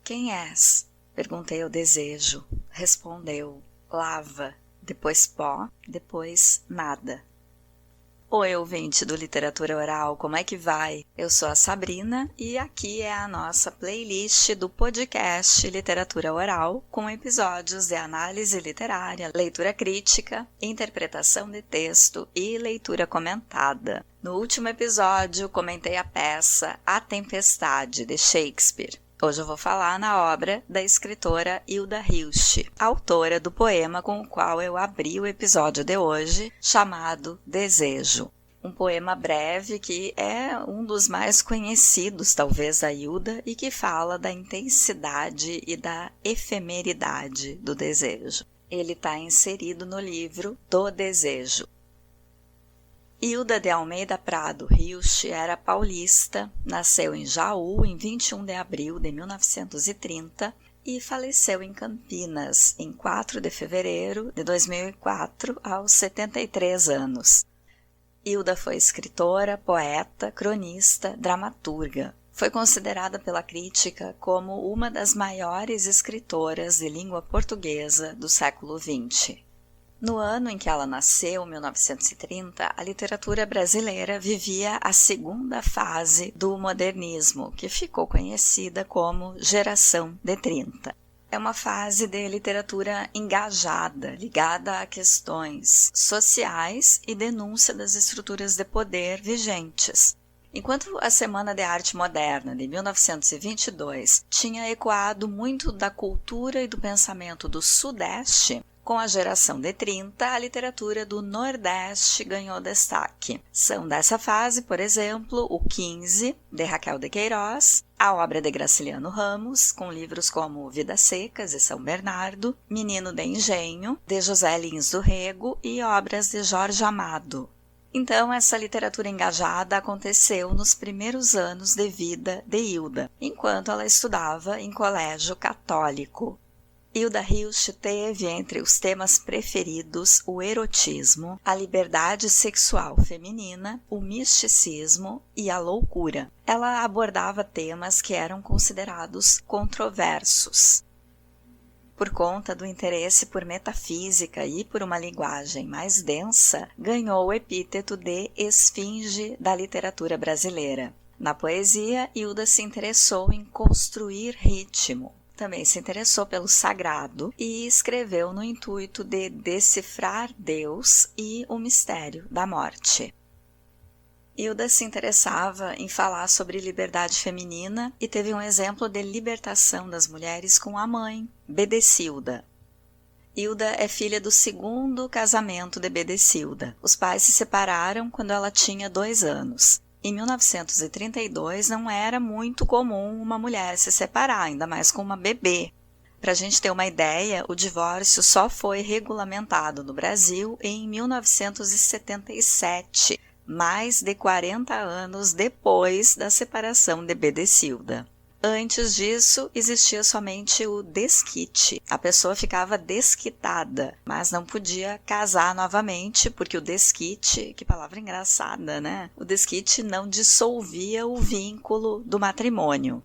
Quem és? Perguntei ao desejo. Respondeu: lava, depois pó, depois nada. Oi, ouvinte do Literatura Oral, como é que vai? Eu sou a Sabrina e aqui é a nossa playlist do podcast Literatura Oral, com episódios de análise literária, leitura crítica, interpretação de texto e leitura comentada. No último episódio, comentei a peça A Tempestade, de Shakespeare. Hoje eu vou falar na obra da escritora Hilda Hilst, autora do poema com o qual eu abri o episódio de hoje, chamado Desejo. Um poema breve que é um dos mais conhecidos, talvez, da Hilda, e que fala da intensidade e da efemeridade do desejo. Ele está inserido no livro Do Desejo. Hilda de Almeida Prado Hilst era paulista, nasceu em Jaú em 21 de abril de 1930 e faleceu em Campinas em 4 de fevereiro de 2004 aos 73 anos. Hilda foi escritora, poeta, cronista, dramaturga. Foi considerada pela crítica como uma das maiores escritoras de língua portuguesa do século XX. No ano em que ela nasceu, 1930, a literatura brasileira vivia a segunda fase do modernismo, que ficou conhecida como Geração de 30. É uma fase de literatura engajada, ligada a questões sociais e denúncia das estruturas de poder vigentes. Enquanto a Semana de Arte Moderna, de 1922, tinha ecoado muito da cultura e do pensamento do Sudeste, com a Geração de 30, a literatura do Nordeste ganhou destaque. São dessa fase, por exemplo, o 15, de Raquel de Queiroz, a obra de Graciliano Ramos, com livros como Vidas Secas, de São Bernardo, Menino de Engenho, de José Lins do Rego e obras de Jorge Amado. Então, essa literatura engajada aconteceu nos primeiros anos de vida de Hilda, enquanto ela estudava em colégio católico. Hilda Hilst teve entre os temas preferidos o erotismo, a liberdade sexual feminina, o misticismo e a loucura. Ela abordava temas que eram considerados controversos. Por conta do interesse por metafísica e por uma linguagem mais densa, ganhou o epíteto de esfinge da literatura brasileira. Na poesia, Hilda se interessou em construir ritmo. Também se interessou pelo sagrado e escreveu no intuito de decifrar Deus e o mistério da morte. Hilda se interessava em falar sobre liberdade feminina e teve um exemplo de libertação das mulheres com a mãe, Bedecilda. Hilda é filha do segundo casamento de Bedecilda. Os pais se separaram quando ela tinha 2 anos. Em 1932, não era muito comum uma mulher se separar, ainda mais com uma bebê. Para a gente ter uma ideia, o divórcio só foi regulamentado no Brasil em 1977, mais de 40 anos depois da separação de Bedecilda. Antes disso, existia somente o desquite. A pessoa ficava desquitada, mas não podia casar novamente, porque o desquite, que palavra engraçada, né? O desquite não dissolvia o vínculo do matrimônio.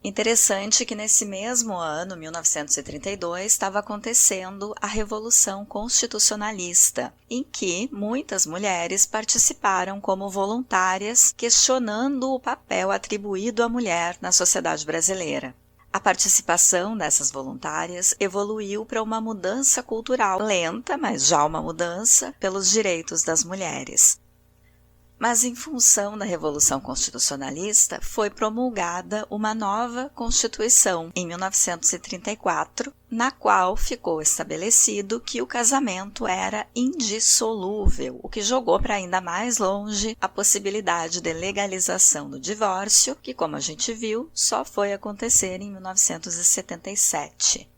Interessante que nesse mesmo ano, 1932, estava acontecendo a Revolução Constitucionalista, em que muitas mulheres participaram como voluntárias, questionando o papel atribuído à mulher na sociedade brasileira. A participação dessas voluntárias evoluiu para uma mudança cultural lenta, mas já uma mudança pelos direitos das mulheres. Mas, em função da Revolução Constitucionalista, foi promulgada uma nova Constituição, em 1934, na qual ficou estabelecido que o casamento era indissolúvel, o que jogou para ainda mais longe a possibilidade de legalização do divórcio, que, como a gente viu, só foi acontecer em 1977.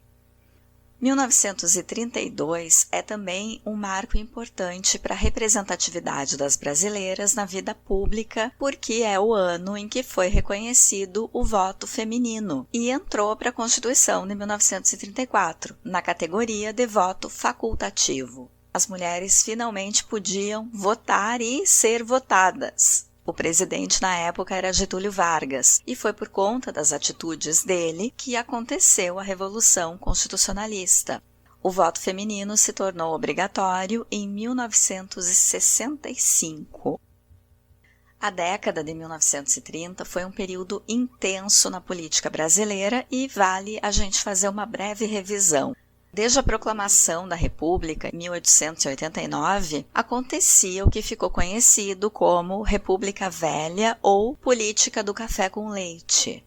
1932 é também um marco importante para a representatividade das brasileiras na vida pública, porque é o ano em que foi reconhecido o voto feminino e entrou para a Constituição de 1934, na categoria de voto facultativo. As mulheres finalmente podiam votar e ser votadas. O presidente na época era Getúlio Vargas, e foi por conta das atitudes dele que aconteceu a Revolução Constitucionalista. O voto feminino se tornou obrigatório em 1965. A década de 1930 foi um período intenso na política brasileira e vale a gente fazer uma breve revisão. Desde a proclamação da República, em 1889, acontecia o que ficou conhecido como República Velha ou Política do Café com Leite.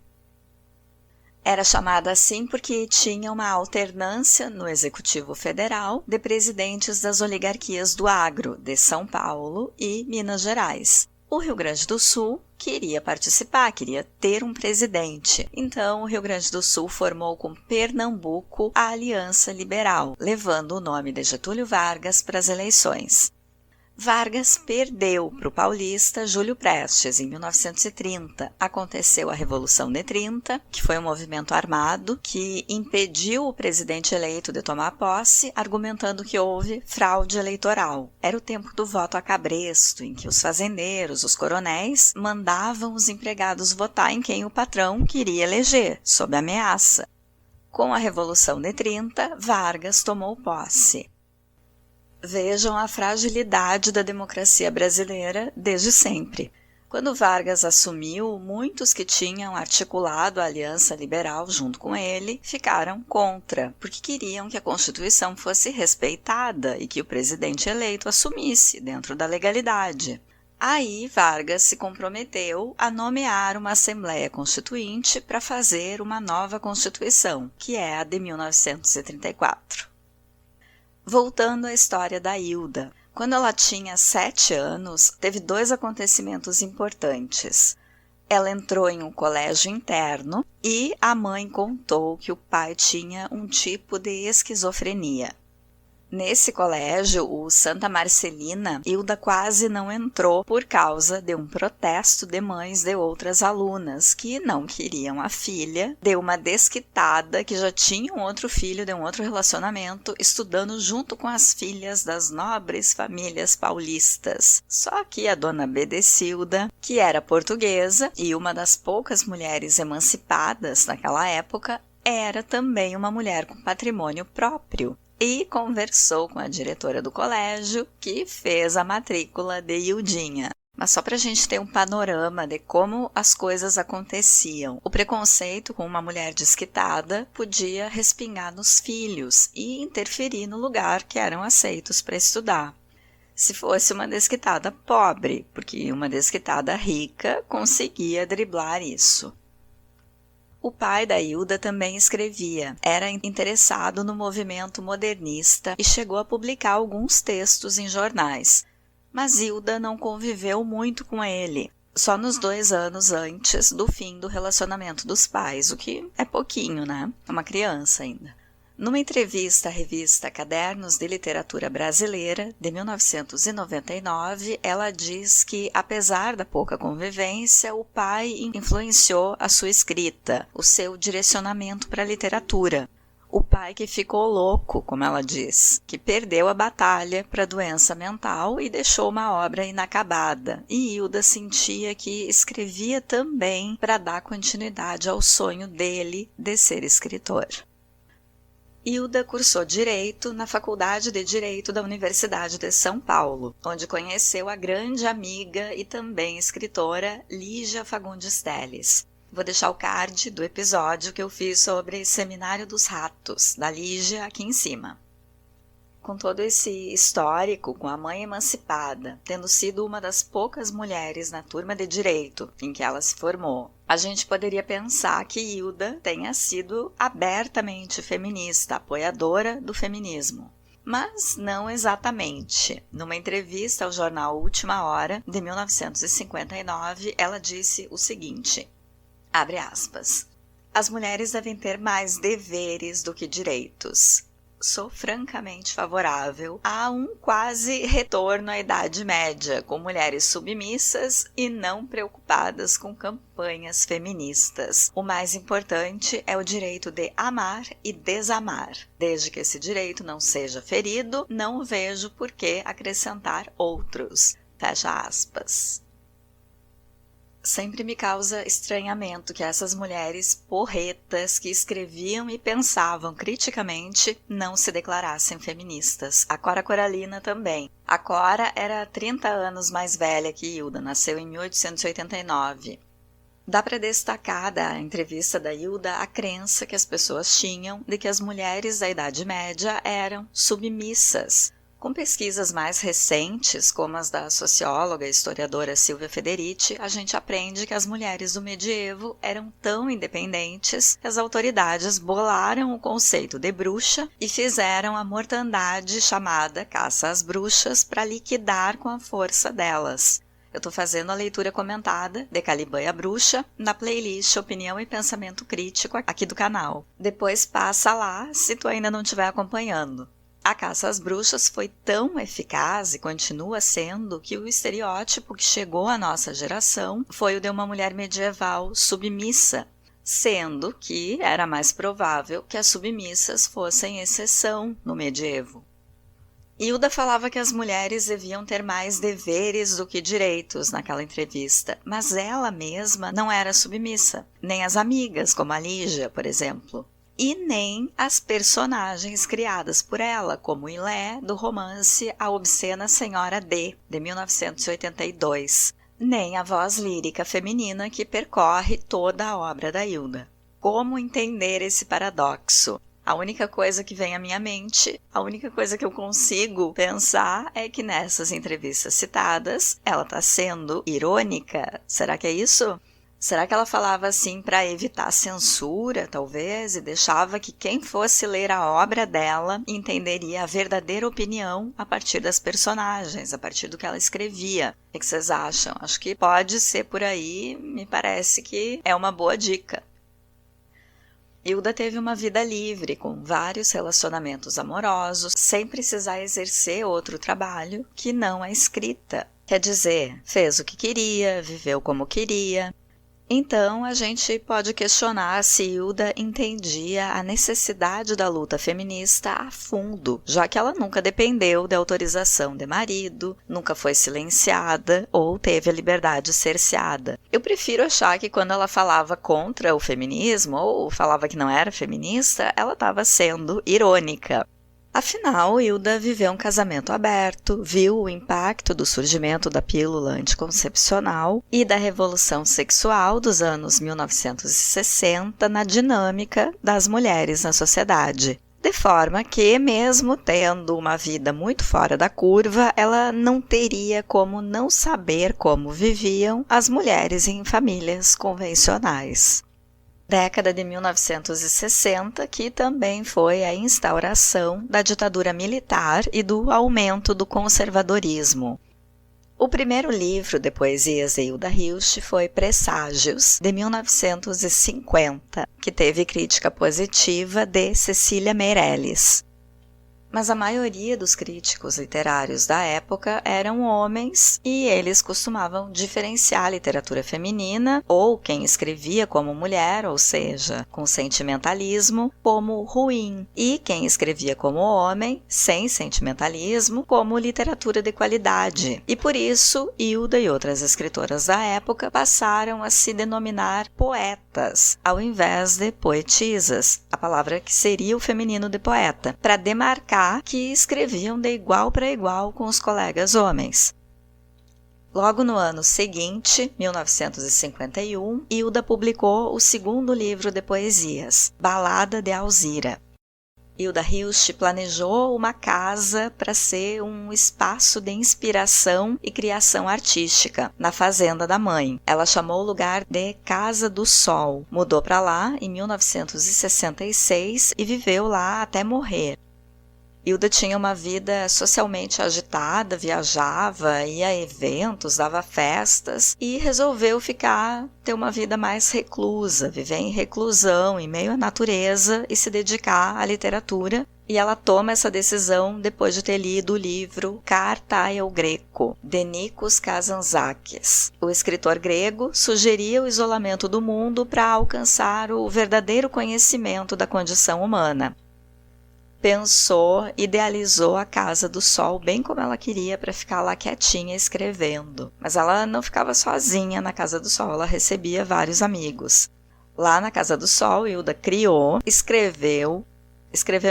Era chamada assim porque tinha uma alternância no Executivo Federal de presidentes das oligarquias do agro, de São Paulo e Minas Gerais. O Rio Grande do Sul queria participar, queria ter um presidente. Então, o Rio Grande do Sul formou com Pernambuco a Aliança Liberal, levando o nome de Getúlio Vargas para as eleições. Vargas perdeu para o paulista Júlio Prestes em 1930. Aconteceu a Revolução de 30, que foi um movimento armado que impediu o presidente eleito de tomar posse, argumentando que houve fraude eleitoral. Era o tempo do voto a cabresto, em que os fazendeiros, os coronéis, mandavam os empregados votar em quem o patrão queria eleger, sob ameaça. Com a Revolução de 30, Vargas tomou posse. Vejam a fragilidade da democracia brasileira desde sempre. Quando Vargas assumiu, muitos que tinham articulado a Aliança Liberal junto com ele ficaram contra, porque queriam que a Constituição fosse respeitada e que o presidente eleito assumisse dentro da legalidade. Aí Vargas se comprometeu a nomear uma Assembleia Constituinte para fazer uma nova Constituição, que é a de 1934. Voltando à história da Hilda. Quando ela tinha 7 anos, teve 2 acontecimentos importantes. Ela entrou em um colégio interno e a mãe contou que o pai tinha um tipo de esquizofrenia. Nesse colégio, o Santa Marcelina, Hilda quase não entrou por causa de um protesto de mães de outras alunas que não queriam a filha de uma desquitada que já tinha um outro filho de um outro relacionamento estudando junto com as filhas das nobres famílias paulistas. Só que a dona Bedecilda, que era portuguesa e uma das poucas mulheres emancipadas naquela época, era também uma mulher com patrimônio próprio. E conversou com a diretora do colégio, que fez a matrícula de Hildinha. Mas só para a gente ter um panorama de como as coisas aconteciam. O preconceito com uma mulher desquitada podia respingar nos filhos e interferir no lugar que eram aceitos para estudar. Se fosse uma desquitada pobre, porque uma desquitada rica conseguia driblar isso. O pai da Hilda também escrevia, era interessado no movimento modernista e chegou a publicar alguns textos em jornais. Mas Hilda não conviveu muito com ele, só nos 2 anos antes do fim do relacionamento dos pais, o que é pouquinho, né? É uma criança ainda. Numa entrevista à revista Cadernos de Literatura Brasileira, de 1999, ela diz que, apesar da pouca convivência, o pai influenciou a sua escrita, o seu direcionamento para a literatura. O pai que ficou louco, como ela diz, que perdeu a batalha para a doença mental e deixou uma obra inacabada. E Hilda sentia que escrevia também para dar continuidade ao sonho dele de ser escritor. Hilda cursou Direito na Faculdade de Direito da Universidade de São Paulo, onde conheceu a grande amiga e também escritora Lígia Fagundes Telles. Vou deixar o card do episódio que eu fiz sobre Seminário dos Ratos, da Lígia, aqui em cima. Com todo esse histórico, com a mãe emancipada, tendo sido uma das poucas mulheres na turma de Direito em que ela se formou, a gente poderia pensar que Hilda tenha sido abertamente feminista, apoiadora do feminismo. Mas não exatamente. Numa entrevista ao jornal Última Hora, de 1959, ela disse o seguinte, abre aspas, as mulheres devem ter mais deveres do que direitos. Sou francamente favorável a um quase retorno à Idade Média, com mulheres submissas e não preocupadas com campanhas feministas. O mais importante é o direito de amar e desamar. Desde que esse direito não seja ferido, não vejo por que acrescentar outros. Fecha aspas. Sempre me causa estranhamento que essas mulheres porretas que escreviam e pensavam criticamente não se declarassem feministas. A Cora Coralina também. A Cora era 30 anos mais velha que Hilda, nasceu em 1889. Dá para destacar da entrevista da Hilda a crença que as pessoas tinham de que as mulheres da Idade Média eram submissas. Com pesquisas mais recentes, como as da socióloga e historiadora Silvia Federici, a gente aprende que as mulheres do medievo eram tão independentes que as autoridades bolaram o conceito de bruxa e fizeram a mortandade chamada caça às bruxas para liquidar com a força delas. Eu estou fazendo a leitura comentada de Caliban e a Bruxa na playlist Opinião e Pensamento Crítico aqui do canal. Depois passa lá se tu ainda não estiver acompanhando. A caça às bruxas foi tão eficaz e continua sendo que o estereótipo que chegou à nossa geração foi o de uma mulher medieval submissa, sendo que era mais provável que as submissas fossem exceção no medievo. Hilda falava que as mulheres deviam ter mais deveres do que direitos naquela entrevista, mas ela mesma não era submissa, nem as amigas, como a Lígia, por exemplo. E nem as personagens criadas por ela, como Ilé, do romance A Obscena Senhora D, de 1982, nem a voz lírica feminina que percorre toda a obra da Hilda. Como entender esse paradoxo? A única coisa que vem à minha mente, a única coisa que eu consigo pensar é que nessas entrevistas citadas, ela está sendo irônica. Será que é isso? Será que ela falava assim para evitar censura, talvez, e deixava que quem fosse ler a obra dela entenderia a verdadeira opinião a partir das personagens, a partir do que ela escrevia? O que vocês acham? Acho que pode ser por aí, me parece que é uma boa dica. Hilda teve uma vida livre, com vários relacionamentos amorosos, sem precisar exercer outro trabalho que não a escrita. Quer dizer, fez o que queria, viveu como queria. Então, a gente pode questionar se Hilda entendia a necessidade da luta feminista a fundo, já que ela nunca dependeu da autorização de marido, nunca foi silenciada ou teve a liberdade cerceada. Eu prefiro achar que quando ela falava contra o feminismo ou falava que não era feminista, ela estava sendo irônica. Afinal, Hilda viveu um casamento aberto, viu o impacto do surgimento da pílula anticoncepcional e da revolução sexual dos anos 1960 na dinâmica das mulheres na sociedade. De forma que, mesmo tendo uma vida muito fora da curva, ela não teria como não saber como viviam as mulheres em famílias convencionais. Década de 1960, que também foi a instauração da ditadura militar e do aumento do conservadorismo. O primeiro livro de poesias de Hilda Hilst foi Presságios, de 1950, que teve crítica positiva de Cecília Meirelles. Mas a maioria dos críticos literários da época eram homens e eles costumavam diferenciar a literatura feminina ou quem escrevia como mulher, ou seja, com sentimentalismo, como ruim, e quem escrevia como homem, sem sentimentalismo, como literatura de qualidade. E por isso, Hilda e outras escritoras da época passaram a se denominar poetas, ao invés de poetisas, a palavra que seria o feminino de poeta, para demarcar que escreviam de igual para igual com os colegas homens. Logo no ano seguinte, 1951, Hilda publicou o segundo livro de poesias, Balada de Alzira. Hilda Hilst planejou uma casa para ser um espaço de inspiração e criação artística, na fazenda da mãe. Ela chamou o lugar de Casa do Sol. Mudou para lá em 1966 e viveu lá até morrer. Hilda tinha uma vida socialmente agitada, viajava, ia a eventos, dava festas e resolveu ter uma vida mais reclusa, viver em reclusão, em meio à natureza e se dedicar à literatura. E ela toma essa decisão depois de ter lido o livro Carta ao Greco, de Nikos Kazantzakis. O escritor grego sugeria o isolamento do mundo para alcançar o verdadeiro conhecimento da condição humana. pensou, idealizou a Casa do Sol bem como ela queria para ficar lá quietinha escrevendo. Mas ela não ficava sozinha na Casa do Sol, ela recebia vários amigos. Lá na Casa do Sol, Hilda criou, escreveu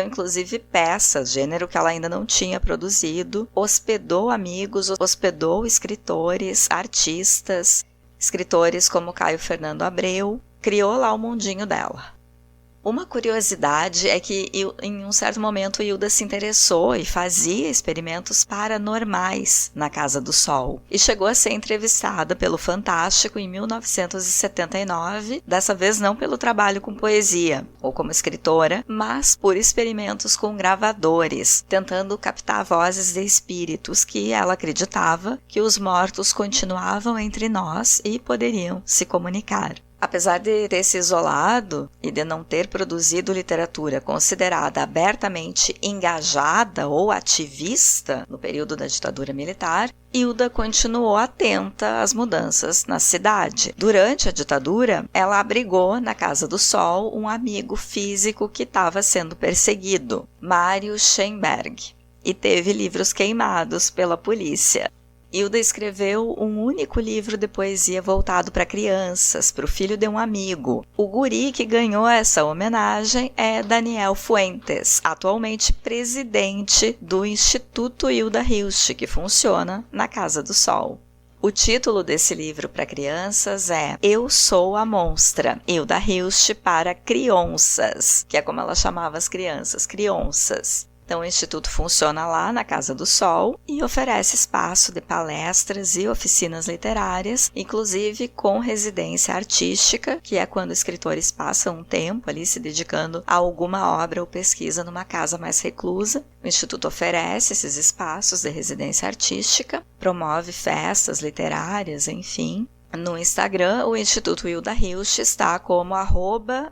inclusive peças, gênero que ela ainda não tinha produzido, hospedou amigos, hospedou escritores, artistas, escritores como Caio Fernando Abreu, criou lá o mundinho dela. Uma curiosidade é que em um certo momento Hilda se interessou e fazia experimentos paranormais na Casa do Sol e chegou a ser entrevistada pelo Fantástico em 1979, dessa vez não pelo trabalho com poesia ou como escritora, mas por experimentos com gravadores, tentando captar vozes de espíritos que ela acreditava que os mortos continuavam entre nós e poderiam se comunicar. Apesar de ter se isolado e de não ter produzido literatura considerada abertamente engajada ou ativista no período da ditadura militar, Hilda continuou atenta às mudanças na cidade. Durante a ditadura, ela abrigou na Casa do Sol um amigo físico que estava sendo perseguido, Mário Schemberg, e teve livros queimados pela polícia. Hilda escreveu um único livro de poesia voltado para crianças, para o filho de um amigo. O guri que ganhou essa homenagem é Daniel Fuentes, atualmente presidente do Instituto Hilda Hilst, que funciona na Casa do Sol. O título desse livro para crianças é Eu Sou a Monstra, Hilda Hilst para Crianças, que é como ela chamava as crianças, crianças. Então, o Instituto funciona lá na Casa do Sol e oferece espaço de palestras e oficinas literárias, inclusive com residência artística, que é quando escritores passam um tempo ali se dedicando a alguma obra ou pesquisa numa casa mais reclusa. O Instituto oferece esses espaços de residência artística, promove festas literárias, enfim. No Instagram, o Instituto Hilda Hilst está como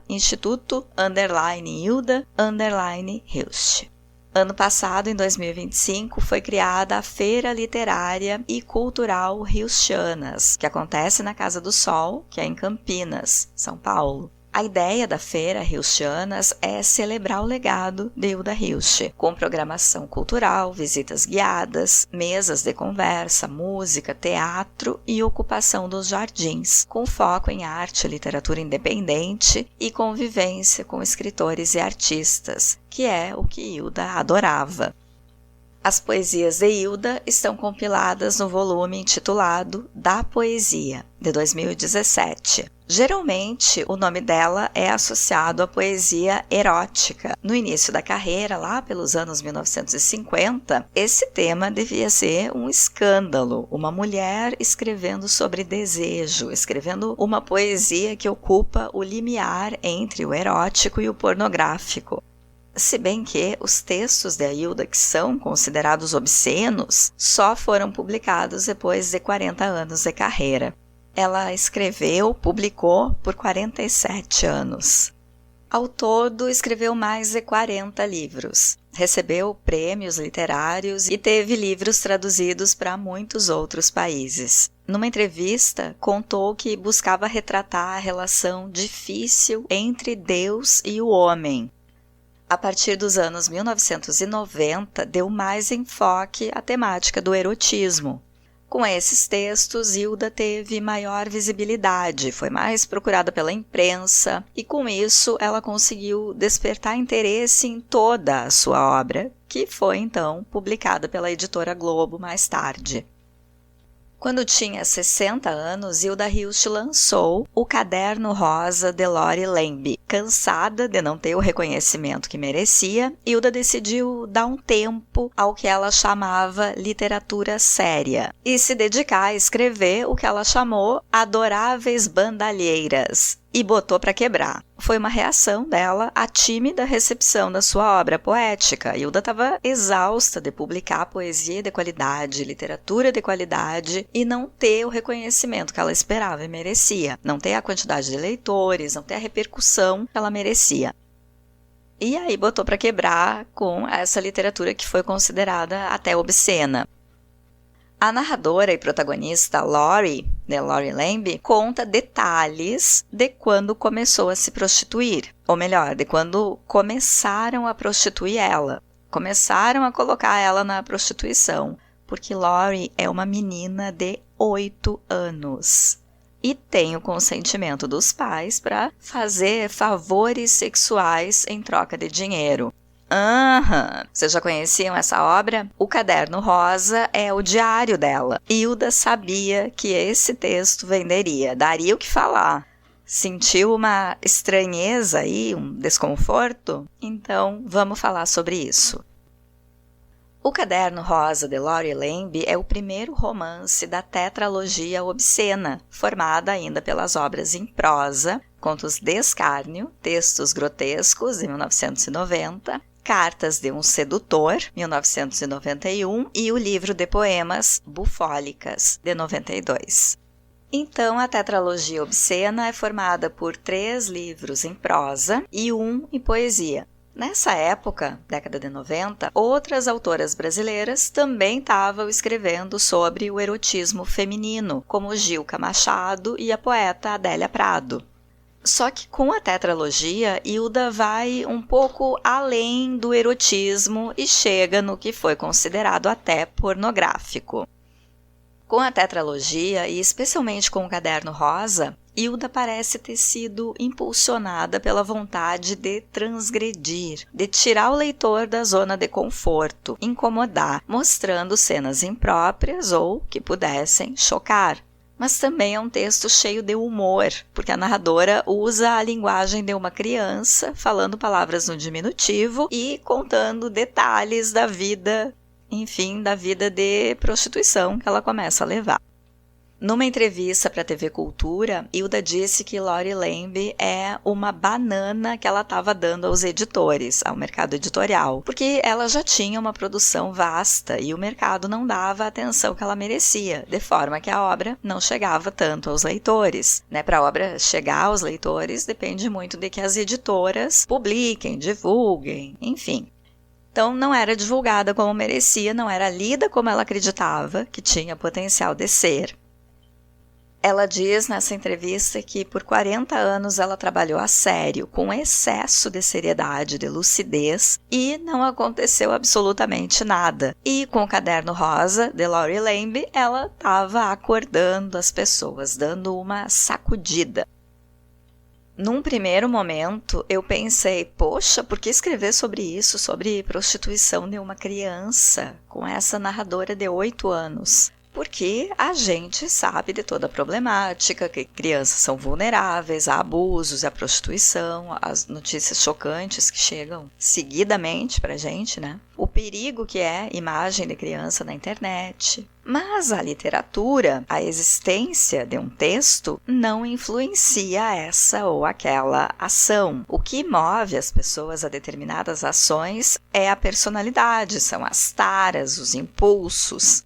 @instituto_Hilda_Hilst. Ano passado, em 2025, foi criada a Feira Literária e Cultural Hilstianas, que acontece na Casa do Sol, que é em Campinas, São Paulo. A ideia da Feira Hilstianas é celebrar o legado de Hilda Hilst, com programação cultural, visitas guiadas, mesas de conversa, música, teatro e ocupação dos jardins, com foco em arte, literatura independente e convivência com escritores e artistas, que é o que Hilda adorava. As poesias de Hilda estão compiladas no volume intitulado Da Poesia, de 2017. Geralmente, o nome dela é associado à poesia erótica. No início da carreira, lá pelos anos 1950, esse tema devia ser um escândalo. Uma mulher escrevendo sobre desejo, escrevendo uma poesia que ocupa o limiar entre o erótico e o pornográfico. Se bem que os textos de Hilda, que são considerados obscenos, só foram publicados depois de 40 anos de carreira. Ela escreveu, publicou por 47 anos. Ao todo, escreveu mais de 40 livros. Recebeu prêmios literários e teve livros traduzidos para muitos outros países. Numa entrevista, contou que buscava retratar a relação difícil entre Deus e o homem. A partir dos anos 1990, deu mais enfoque à temática do erotismo. Com esses textos, Hilda teve maior visibilidade, foi mais procurada pela imprensa e, com isso, ela conseguiu despertar interesse em toda a sua obra, que foi, então, publicada pela editora Globo mais tarde. Quando tinha 60 anos, Hilda Hilst lançou o Caderno Rosa de Lori Lembe. Cansada de não ter o reconhecimento que merecia, Hilda decidiu dar um tempo ao que ela chamava literatura séria e se dedicar a escrever o que ela chamou Adoráveis Bandalheiras, e botou para quebrar. Foi uma reação dela à tímida recepção da sua obra poética. Hilda estava exausta de publicar poesia de qualidade, literatura de qualidade e não ter o reconhecimento que ela esperava e merecia. Não ter a quantidade de leitores, não ter a repercussão que ela merecia. E aí botou para quebrar com essa literatura que foi considerada até obscena. A narradora e protagonista Lori, de Lori Lamb, conta detalhes de quando começou a se prostituir. Ou melhor, de quando começaram a prostituir ela. Começaram a colocar ela na prostituição. Porque Lori é uma menina de 8 anos. E tem o consentimento dos pais para fazer favores sexuais em troca de dinheiro. Vocês já conheciam essa obra? O Caderno Rosa é o diário dela. Hilda sabia que esse texto venderia, daria o que falar. Sentiu uma estranheza aí, um desconforto? Então, vamos falar sobre isso. O Caderno Rosa de Lori Lamb é o primeiro romance da tetralogia obscena, formada ainda pelas obras em prosa, Contos de Escárnio, Textos Grotescos, de 1990, Cartas de um Sedutor, 1991, e o livro de poemas Bufólicas, de 92. Então, a tetralogia obscena é formada por 3 livros em prosa e 1 em poesia. Nessa época, década de 90, outras autoras brasileiras também estavam escrevendo sobre o erotismo feminino, como Gilca Machado e a poeta Adélia Prado. Só que com a tetralogia, Hilda vai um pouco além do erotismo e chega no que foi considerado até pornográfico. Com a tetralogia, e especialmente com o Caderno Rosa, Hilda parece ter sido impulsionada pela vontade de transgredir, de tirar o leitor da zona de conforto, incomodar, mostrando cenas impróprias ou que pudessem chocar. Mas também é um texto cheio de humor, porque a narradora usa a linguagem de uma criança, falando palavras no diminutivo e contando detalhes da vida, da vida de prostituição que ela começa a levar. Numa entrevista para a TV Cultura, Hilda disse que Lori Lamb é uma banana que ela estava dando aos editores, ao mercado editorial, porque ela já tinha uma produção vasta e o mercado não dava a atenção que ela merecia, de forma que a obra não chegava tanto aos leitores. Para a obra chegar aos leitores, depende muito de que as editoras publiquem, divulguem, enfim. Então, não era divulgada como merecia, não era lida como ela acreditava que tinha potencial de ser. Ela diz nessa entrevista que por 40 anos ela trabalhou a sério, com excesso de seriedade, de lucidez, e não aconteceu absolutamente nada. E com o Caderno Rosa, de Lori Lamb, ela estava acordando as pessoas, dando uma sacudida. Num primeiro momento, eu pensei, poxa, por que escrever sobre isso, sobre prostituição de uma criança, com essa narradora de 8 anos? Porque a gente sabe de toda a problemática, que crianças são vulneráveis a abusos, a prostituição, as notícias chocantes que chegam seguidamente pra gente, O perigo que é imagem de criança na internet. Mas a literatura, a existência de um texto, não influencia essa ou aquela ação. O que move as pessoas a determinadas ações é a personalidade, são as taras, os impulsos,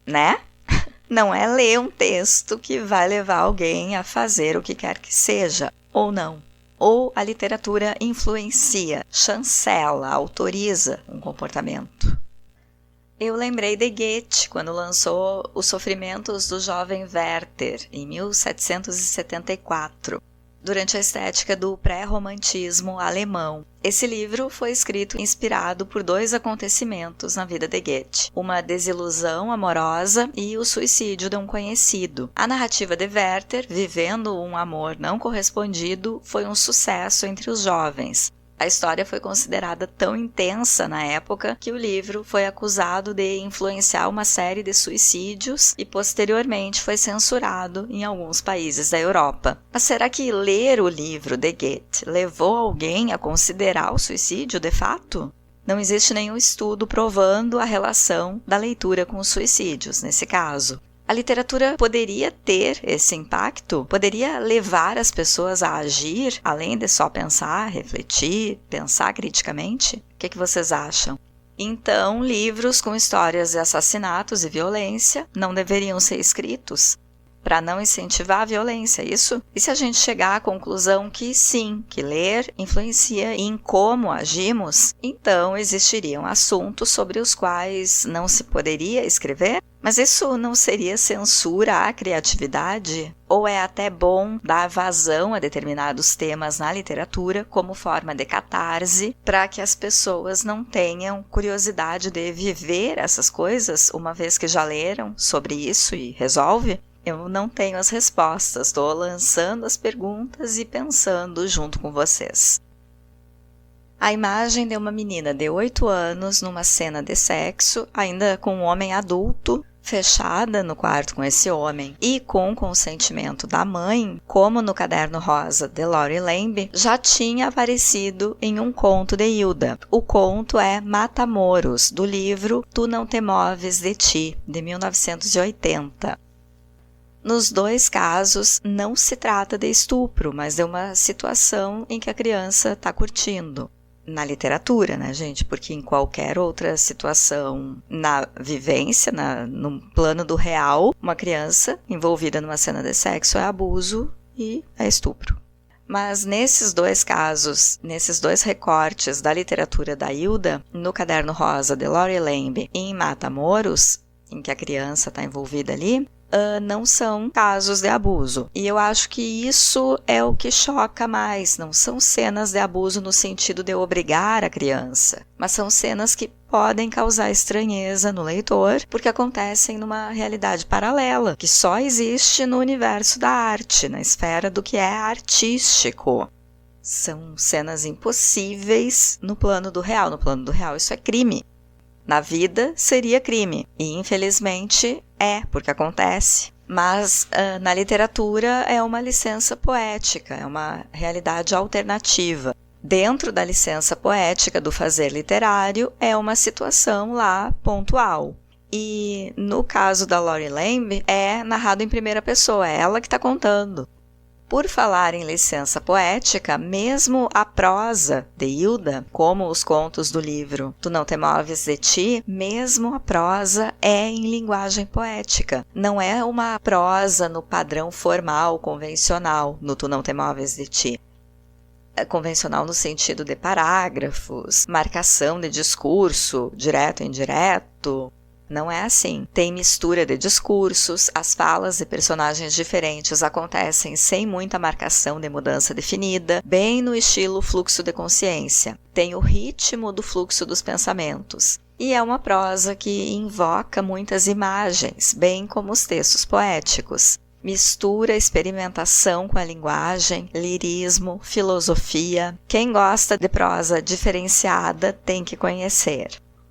Não é ler um texto que vai levar alguém a fazer o que quer que seja, ou não. Ou a literatura influencia, chancela, autoriza um comportamento. Eu lembrei de Goethe quando lançou Os Sofrimentos do Jovem Werther, em 1774. Durante a estética do pré-romantismo alemão. Esse livro foi escrito inspirado por 2 acontecimentos na vida de Goethe, uma desilusão amorosa e o suicídio de um conhecido. A narrativa de Werther, vivendo um amor não correspondido, foi um sucesso entre os jovens. A história foi considerada tão intensa na época que o livro foi acusado de influenciar uma série de suicídios e posteriormente foi censurado em alguns países da Europa. Mas será que ler o livro de Goethe levou alguém a considerar o suicídio de fato? Não existe nenhum estudo provando a relação da leitura com os suicídios nesse caso. A literatura poderia ter esse impacto? Poderia levar as pessoas a agir, além de só pensar, refletir, pensar criticamente? O que vocês acham? Então, livros com histórias de assassinatos e violência não deveriam ser escritos? para não incentivar a violência, isso? E se a gente chegar à conclusão que sim, que ler influencia em como agimos, então existiriam assuntos sobre os quais não se poderia escrever? Mas isso não seria censura à criatividade? Ou é até bom dar vazão a determinados temas na literatura como forma de catarse para que as pessoas não tenham curiosidade de viver essas coisas uma vez que já leram sobre isso e resolve? Eu não tenho as respostas, estou lançando as perguntas e pensando junto com vocês. A imagem de uma menina de 8 anos numa cena de sexo, ainda com um homem adulto, fechada no quarto com esse homem e com o consentimento da mãe, como no Caderno Rosa de Lori Lamb, já tinha aparecido em um conto de Hilda. O conto é Matamoros, do livro Tu Não Te Moves de Ti, de 1980. Nos dois casos, não se trata de estupro, mas de uma situação em que a criança está curtindo. Na literatura, né, gente? Porque em qualquer outra situação, na vivência, no plano do real, uma criança envolvida numa cena de sexo é abuso e é estupro. Mas nesses dois casos, nesses dois recortes da literatura da Hilda, no Caderno Rosa de Lori Lamb e em Matamoros, em que a criança está envolvida ali, não são casos de abuso. E eu acho que isso é o que choca mais. Não são cenas de abuso no sentido de obrigar a criança, mas são cenas que podem causar estranheza no leitor, porque acontecem numa realidade paralela, que só existe no universo da arte, na esfera do que é artístico. São cenas impossíveis no plano do real. No plano do real isso é crime. Na vida seria crime, e infelizmente porque acontece. Mas na literatura é uma licença poética, é uma realidade alternativa. Dentro da licença poética do fazer literário é uma situação lá pontual. E no caso da Lori Lamb é narrado em primeira pessoa, é ela que está contando. Por falar em licença poética, mesmo a prosa de Hilda, como os contos do livro Tu Não Te Moves de Ti, mesmo a prosa é em linguagem poética. Não é uma prosa no padrão formal, convencional, no Tu Não Te Moves de Ti. É convencional no sentido de parágrafos, marcação de discurso, direto e indireto. Não é assim. Tem mistura de discursos, as falas de personagens diferentes acontecem sem muita marcação de mudança definida, bem no estilo fluxo de consciência. Tem o ritmo do fluxo dos pensamentos. E é uma prosa que invoca muitas imagens, bem como os textos poéticos. Mistura experimentação com a linguagem, lirismo, filosofia. Quem gosta de prosa diferenciada tem que conhecer.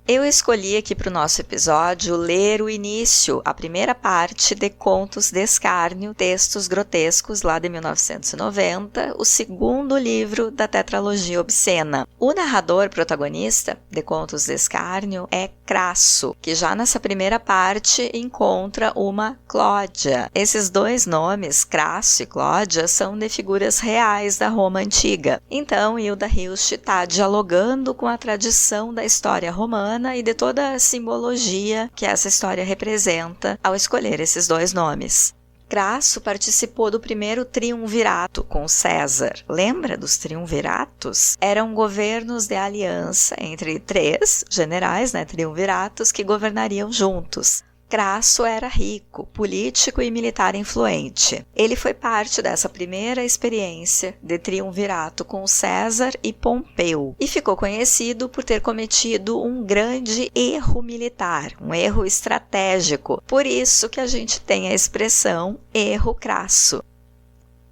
Eu escolhi aqui para o nosso episódio ler o início, a primeira parte de Contos de Escárnio, Textos Grotescos, lá de 1990, o segundo livro da tetralogia obscena. O narrador protagonista de Contos de Escárnio é Crasso, que já nessa primeira parte encontra uma Clódia. Esses dois nomes, Crasso e Clódia, são de figuras reais da Roma antiga. Então, Hilda Hilst está dialogando com a tradição da história romana e de toda a simbologia que essa história representa ao escolher esses dois nomes. Crasso participou do primeiro triunvirato com César. Lembra dos triunviratos? Eram governos de aliança entre 3 generais, triunviratos, que governariam juntos. Crasso era rico, político e militar influente. Ele foi parte dessa primeira experiência de triunvirato com César e Pompeu e ficou conhecido por ter cometido um grande erro militar, um erro estratégico. Por isso que a gente tem a expressão erro crasso.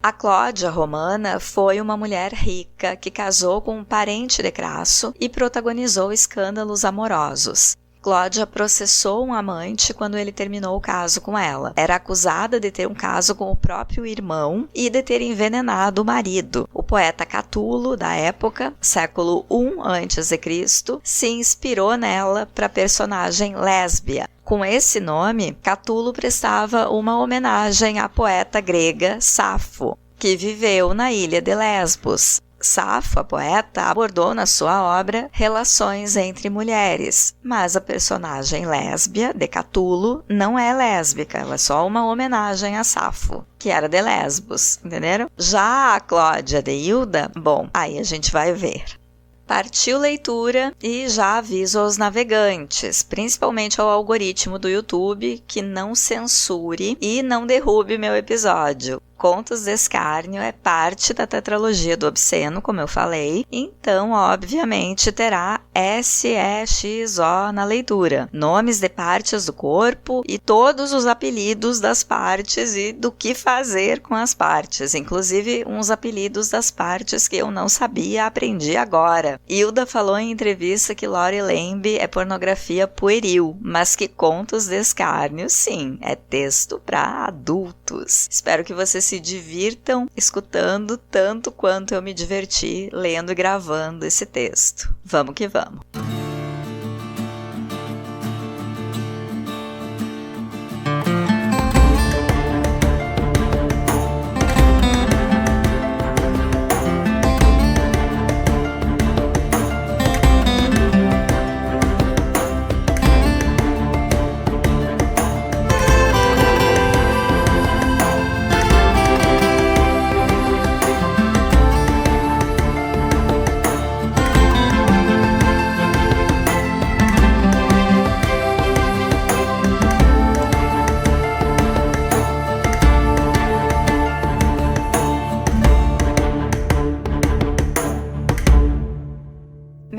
A Clódia romana foi uma mulher rica que casou com um parente de Crasso e protagonizou escândalos amorosos. Clódia processou um amante quando ele terminou o caso com ela. Era acusada de ter um caso com o próprio irmão e de ter envenenado o marido. O poeta Catulo, da época, século I a.C., se inspirou nela para a personagem Lésbia. Com esse nome, Catulo prestava uma homenagem à poeta grega Safo, que viveu na ilha de Lesbos. Safo, a poeta, abordou na sua obra relações entre mulheres, mas a personagem lésbia de Catulo não é lésbica, ela é só uma homenagem a Safo, que era de Lesbos, entenderam? Já a Cláudia de Hilda, bom, aí a gente vai ver. Partiu leitura e já aviso aos navegantes, principalmente ao algoritmo do YouTube, que não censure e não derrube meu episódio. Contos de Escárnio é parte da tetralogia do obsceno, como eu falei, então, obviamente, terá SEXO na leitura. Nomes de partes do corpo e todos os apelidos das partes e do que fazer com as partes, inclusive uns apelidos das partes que eu não sabia, aprendi agora. Hilda falou em entrevista que Lori Lembe é pornografia pueril, mas que Contos de Escárnio, sim, é texto para adultos. Espero que vocês se divirtam escutando tanto quanto eu me diverti lendo e gravando esse texto. Vamos que vamos!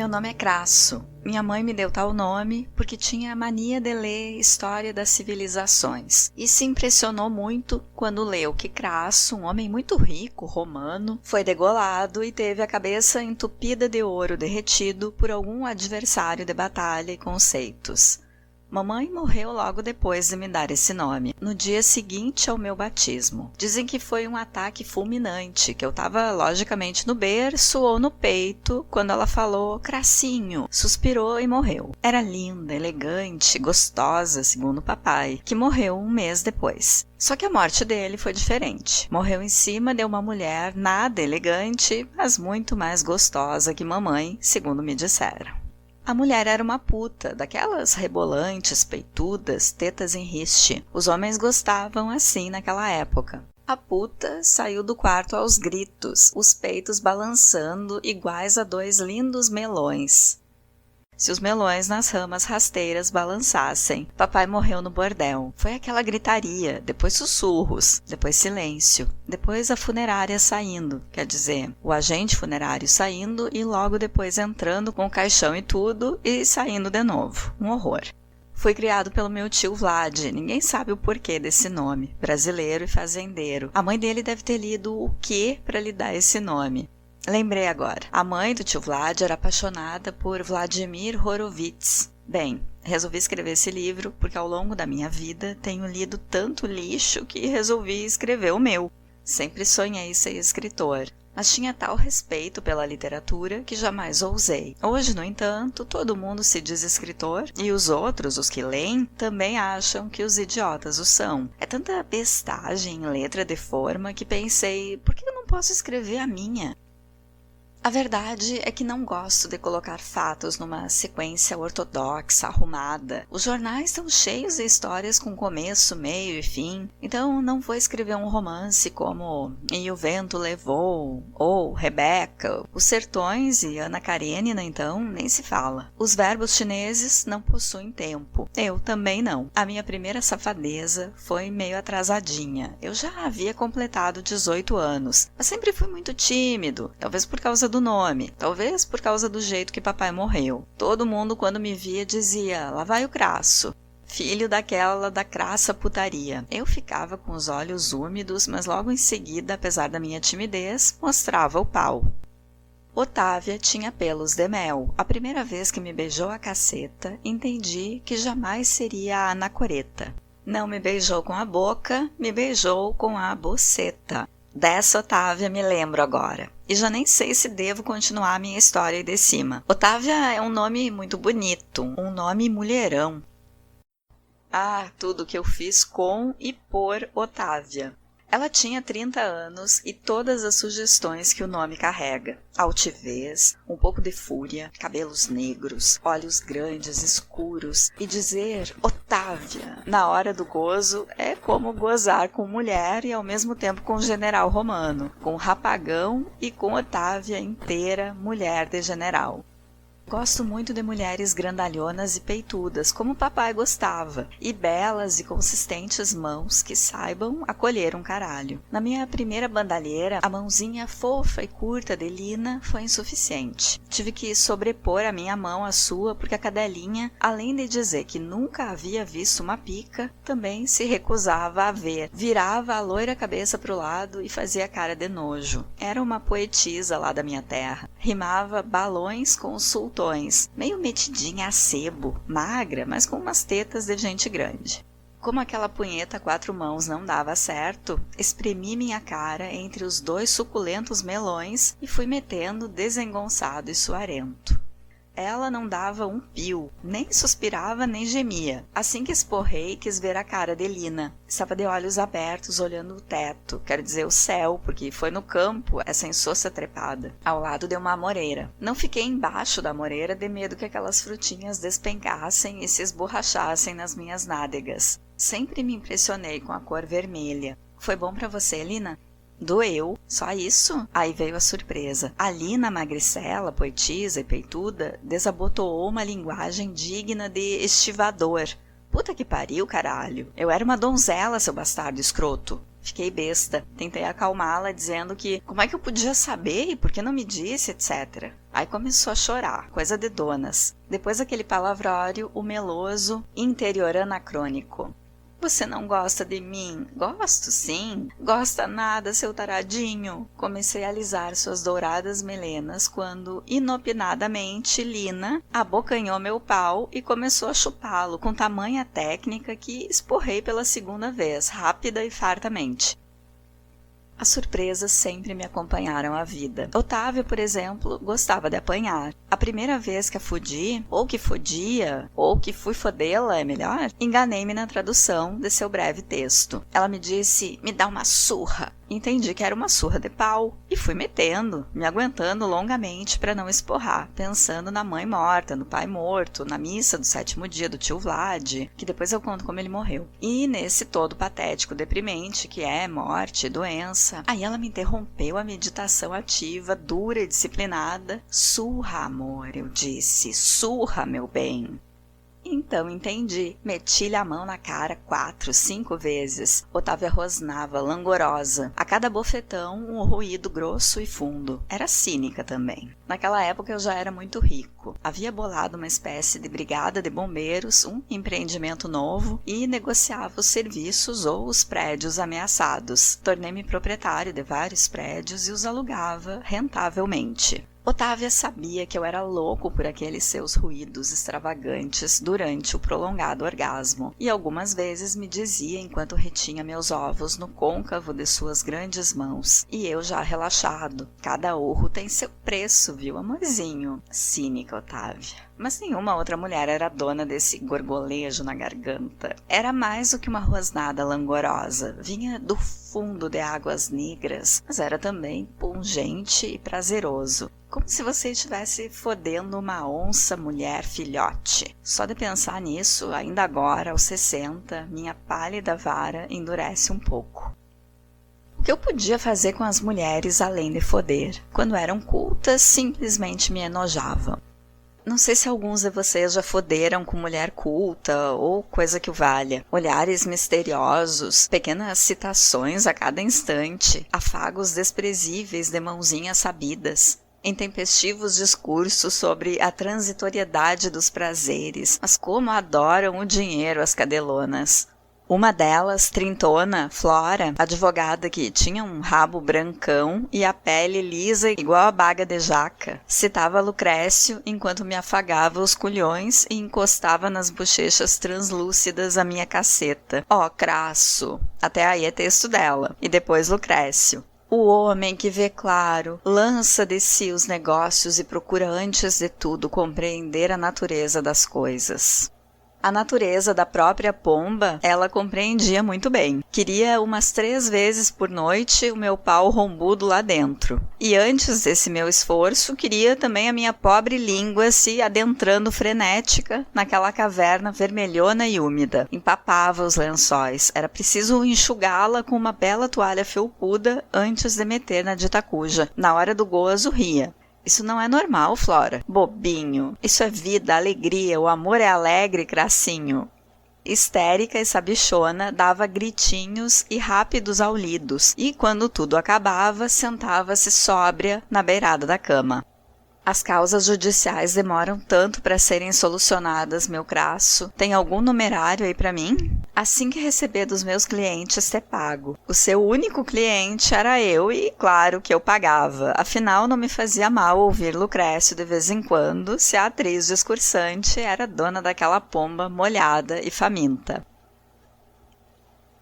Meu nome é Crasso. Minha mãe me deu tal nome porque tinha a mania de ler História das Civilizações e se impressionou muito quando leu que Crasso, um homem muito rico, romano, foi degolado e teve a cabeça entupida de ouro derretido por algum adversário de batalha e conceitos. Mamãe morreu logo depois de me dar esse nome, no dia seguinte ao meu batismo. Dizem que foi um ataque fulminante, que eu estava logicamente no berço ou no peito, quando ela falou Crassinho, suspirou e morreu. Era linda, elegante, gostosa, segundo o papai, que morreu um mês depois. Só que a morte dele foi diferente. Morreu em cima de uma mulher nada elegante, mas muito mais gostosa que mamãe, segundo me disseram. A mulher era uma puta, daquelas rebolantes, peitudas, tetas em riste. Os homens gostavam assim naquela época. A puta saiu do quarto aos gritos, os peitos balançando iguais a dois lindos melões. Se os melões nas ramas rasteiras balançassem, papai morreu no bordel. Foi aquela gritaria, depois sussurros, depois silêncio, depois a funerária saindo, quer dizer, o agente funerário saindo e logo depois entrando com o caixão e tudo e saindo de novo. Um horror. Fui criado pelo meu tio Vlad, ninguém sabe o porquê desse nome, brasileiro e fazendeiro. A mãe dele deve ter lido o quê para lhe dar esse nome. Lembrei agora. A mãe do tio Vlad era apaixonada por Vladimir Horowitz. Bem, resolvi escrever esse livro porque ao longo da minha vida tenho lido tanto lixo que resolvi escrever o meu. Sempre sonhei ser escritor, mas tinha tal respeito pela literatura que jamais ousei. Hoje, no entanto, todo mundo se diz escritor e os outros, os que leem, também acham que os idiotas o são. É tanta bestagem em letra de forma que pensei, por que eu não posso escrever a minha? A verdade é que não gosto de colocar fatos numa sequência ortodoxa, arrumada. Os jornais estão cheios de histórias com começo, meio e fim, então não vou escrever um romance como E o Vento Levou, ou Rebeca. Os Sertões e Ana Karenina, então, nem se fala. Os verbos chineses não possuem tempo. Eu também não. A minha primeira safadeza foi meio atrasadinha. Eu já havia completado 18 anos, mas sempre fui muito tímido, talvez por causa do nome, talvez por causa do jeito que papai morreu. Todo mundo quando me via dizia, lá vai o Crasso, filho daquela da crassa putaria. Eu ficava com os olhos úmidos, mas logo em seguida, apesar da minha timidez, mostrava o pau. Otávia tinha pelos de mel. A primeira vez que me beijou a caceta, entendi que jamais seria a anacoreta. Não me beijou com a boca, me beijou com a boceta. Dessa Otávia me lembro agora. E já nem sei se devo continuar a minha história aí de cima. Otávia é um nome muito bonito, um nome mulherão. Ah, tudo que eu fiz com e por Otávia. Ela tinha 30 anos e todas as sugestões que o nome carrega. Altivez, um pouco de fúria, cabelos negros, olhos grandes, escuros, e dizer Otávia na hora do gozo é como gozar com mulher e ao mesmo tempo com general romano, com rapagão e com Otávia inteira, mulher de general. Gosto muito de mulheres grandalhonas e peitudas, como o papai gostava, e belas e consistentes mãos que saibam acolher um caralho. Na minha primeira bandalheira, a mãozinha fofa e curta de Lina foi insuficiente. Tive que sobrepor a minha mão à sua, porque a cadelinha, além de dizer que nunca havia visto uma pica, também se recusava a ver. Virava a loira cabeça para o lado e fazia cara de nojo. Era uma poetisa lá da minha terra. Rimava balões com sultões, meio metidinha a sebo, magra, mas com umas tetas de gente grande. Como aquela punheta a 4 mãos não dava certo, espremi minha cara entre os 2 suculentos melões e fui metendo desengonçado e suarento. Ela não dava um pio, nem suspirava nem gemia. Assim que esporrei, quis ver a cara de Lina. Estava de olhos abertos, olhando o teto, quero dizer o céu, porque foi no campo essa insossa trepada, ao lado de uma amoreira. Não fiquei embaixo da amoreira de medo que aquelas frutinhas despencassem e se esborrachassem nas minhas nádegas. Sempre me impressionei com a cor vermelha. Foi bom pra você, Lina? Doeu, só isso? Aí veio a surpresa. A Lina magricela, poetisa e peituda, desabotoou uma linguagem digna de estivador. Puta que pariu, caralho. Eu era uma donzela, seu bastardo escroto. Fiquei besta. Tentei acalmá-la, dizendo que como é que eu podia saber e por que não me disse, etc. Aí começou a chorar, coisa de donas. Depois daquele palavrório, o meloso, interior anacrônico. Você não gosta de mim? Gosto, sim. Gosta nada, seu taradinho. Comecei a alisar suas douradas melenas quando, inopinadamente, Lina abocanhou meu pau e começou a chupá-lo com tamanha técnica que esporrei pela segunda vez, rápida e fartamente. As surpresas sempre me acompanharam a vida. Otávio, por exemplo, gostava de apanhar. A primeira vez que a fudi, ou que fodia, ou que fui fodê-la, é melhor, enganei-me na tradução de seu breve texto. Ela me disse, me dá uma surra. Entendi que era uma surra de pau e fui metendo, me aguentando longamente para não esporrar, pensando na mãe morta, no pai morto, na missa do 7º dia do tio Vlad, que depois eu conto como ele morreu. E nesse todo patético deprimente que é morte, doença. Aí ela me interrompeu a meditação ativa, dura e disciplinada. Surra, amor, eu disse, surra, meu bem. Então entendi. Meti-lhe a mão na cara 4, 5 vezes. Otávia rosnava, langorosa. A cada bofetão, um ruído grosso e fundo. Era cínica também. Naquela época eu já era muito rico. Havia bolado uma espécie de brigada de bombeiros, um empreendimento novo e negociava os serviços ou os prédios ameaçados. Tornei-me proprietário de vários prédios e os alugava rentavelmente. Otávia sabia que eu era louco por aqueles seus ruídos extravagantes durante o prolongado orgasmo, e algumas vezes me dizia enquanto retinha meus ovos no côncavo de suas grandes mãos, e eu já relaxado. Cada urro tem seu preço, viu, amorzinho? Cínica, Otávia. Mas nenhuma outra mulher era dona desse gorgolejo na garganta. Era mais do que uma rosnada langorosa. Vinha do fundo de águas negras, mas era também pungente e prazeroso. Como se você estivesse fodendo uma onça mulher filhote. Só de pensar nisso, ainda agora, aos 60, minha pálida vara endurece um pouco. O que eu podia fazer com as mulheres além de foder? Quando eram cultas, simplesmente me enojavam. Não sei se alguns de vocês já foderam com mulher culta ou coisa que o valha. Olhares misteriosos, pequenas citações a cada instante, afagos desprezíveis de mãozinhas sabidas, intempestivos discursos sobre a transitoriedade dos prazeres. Mas como adoram o dinheiro as cadelonas! Uma delas, trintona, Flora, advogada que tinha um rabo brancão e a pele lisa igual a baga de jaca, citava Lucrécio enquanto me afagava os culhões e encostava nas bochechas translúcidas a minha caceta. Ó, crasso! Até aí é texto dela. E depois Lucrécio. O homem que vê claro, lança de si os negócios e procura antes de tudo compreender a natureza das coisas. A natureza da própria pomba, ela compreendia muito bem. Queria umas 3 vezes por noite o meu pau rombudo lá dentro. E antes desse meu esforço, queria também a minha pobre língua se adentrando frenética naquela caverna vermelhona e úmida. Empapava os lençóis. Era preciso enxugá-la com uma bela toalha felpuda antes de meter na dita cuja. Na hora do gozo, ria. Isso não é normal, Flora. Bobinho. Isso é vida, alegria, o amor é alegre, cracinho. Histérica e sabichona, dava gritinhos e rápidos aulidos, e quando tudo acabava, sentava-se sóbria na beirada da cama. As causas judiciais demoram tanto para serem solucionadas, meu crasso. Tem algum numerário aí para mim? Assim que receber dos meus clientes, te pago. O seu único cliente era eu e, claro, que eu pagava. Afinal, não me fazia mal ouvir Lucrécio de vez em quando, se a atriz discursante era dona daquela pomba molhada e faminta.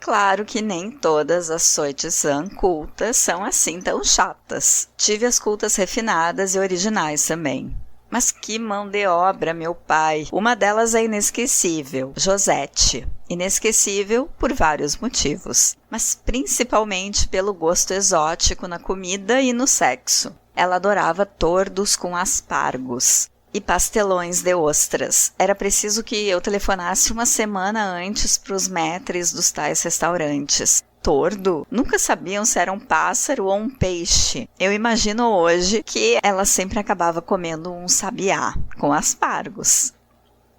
Claro que nem todas as soitisan cultas são assim tão chatas. Tive as cultas refinadas e originais também. Mas que mão de obra, meu pai! Uma delas é inesquecível, Josete. Inesquecível por vários motivos, mas principalmente pelo gosto exótico na comida e no sexo. Ela adorava tordos com aspargos e pastelões de ostras. Era preciso que eu telefonasse uma semana antes para os maîtres dos tais restaurantes. Tordo? Nunca sabiam se era um pássaro ou um peixe. Eu imagino hoje que ela sempre acabava comendo um sabiá com aspargos.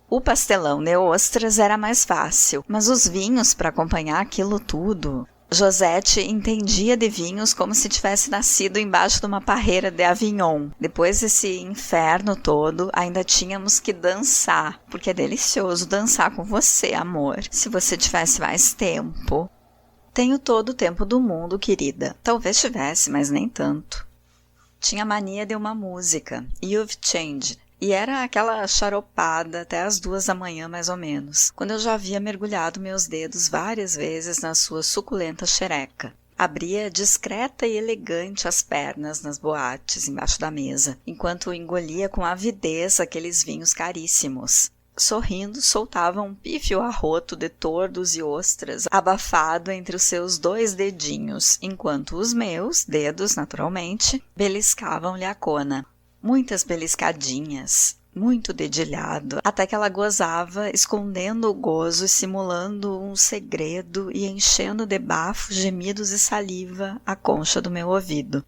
O pastelão de ostras era mais fácil, mas os vinhos para acompanhar aquilo tudo... Josete entendia de vinhos como se tivesse nascido embaixo de uma parreira de Avignon. Depois desse inferno todo, ainda tínhamos que dançar, porque é delicioso dançar com você, amor, se você tivesse mais tempo. Tenho todo o tempo do mundo, querida. Talvez tivesse, mas nem tanto. Tinha mania de uma música, You've Changed. E era aquela charopada até as 2 da manhã, mais ou menos, quando eu já havia mergulhado meus dedos várias vezes na sua suculenta xereca. Abria discreta e elegante as pernas nas boates, embaixo da mesa, enquanto engolia com avidez aqueles vinhos caríssimos. Sorrindo, soltava um pífio arroto de tordos e ostras, abafado entre os seus 2 dedinhos, enquanto os meus, dedos naturalmente, beliscavam-lhe a cona. Muitas beliscadinhas, muito dedilhado, até que ela gozava, escondendo o gozo e simulando um segredo e enchendo de bafos, gemidos e saliva a concha do meu ouvido.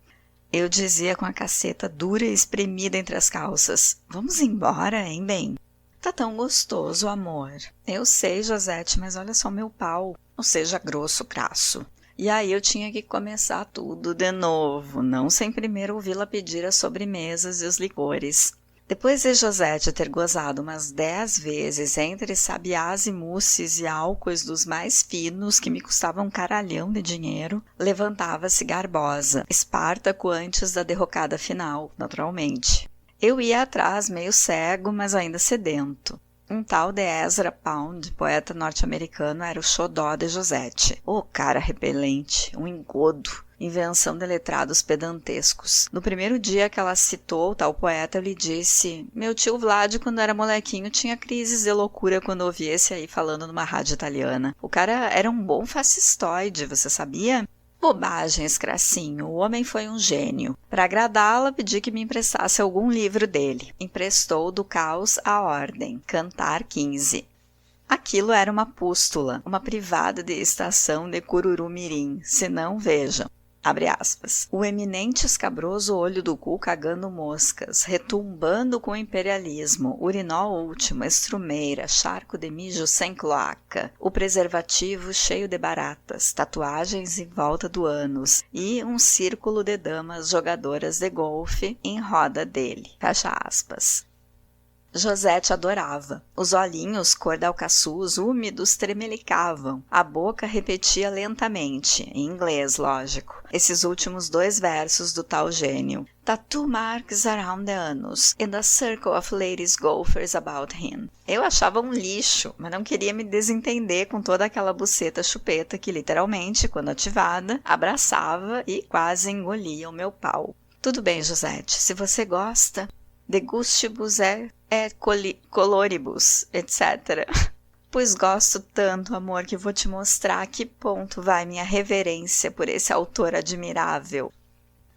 Eu dizia com a caceta dura e espremida entre as calças: vamos embora, hein, bem? Tá tão gostoso, amor. Eu sei, Josete, mas olha só meu pau. Não seja grosso, crasso. E aí eu tinha que começar tudo de novo, não sem primeiro ouvi-la pedir as sobremesas e os licores. Depois de Josete ter gozado umas 10 vezes entre sabiás e mousses e álcoois dos mais finos que me custavam um caralhão de dinheiro, levantava-se garbosa, Espartaco antes da derrocada final, naturalmente. Eu ia atrás, meio cego, mas ainda sedento. Um tal de Ezra Pound, poeta norte-americano, era o xodó de Josete. O cara repelente, um engodo, invenção de letrados pedantescos. No primeiro dia que ela citou o tal poeta, eu lhe disse: meu tio Vlad, quando era molequinho, tinha crises de loucura quando ouvia esse aí falando numa rádio italiana. O cara era um bom fascistoide, você sabia? Bobagem, Cracinho, o homem foi um gênio. Para agradá-la, pedi que me emprestasse algum livro dele. Emprestou Do Caos à Ordem, Cantar 15. Aquilo era uma pústula, uma privada de estação de Cururumirim, se não, vejam. Abre aspas. O eminente escabroso olho do cu cagando moscas, retumbando com imperialismo, urinol último, estrumeira, charco de mijo sem cloaca, o preservativo cheio de baratas, tatuagens em volta do ânus e um círculo de damas jogadoras de golfe em roda dele. Fecha aspas. Josete adorava. Os olhinhos, cor d'alcaçuz, úmidos, tremelicavam. A boca repetia lentamente, em inglês, lógico, esses últimos 2 versos do tal gênio. Tattoo marks around the anus, and a circle of ladies golfers about him. Eu achava um lixo, mas não queria me desentender com toda aquela buceta chupeta que, literalmente, quando ativada, abraçava e quase engolia o meu pau. Tudo bem, Josete, se você gosta... De gustibus coloribus, etc. Pois gosto tanto, amor, que vou te mostrar a que ponto vai minha reverência por esse autor admirável.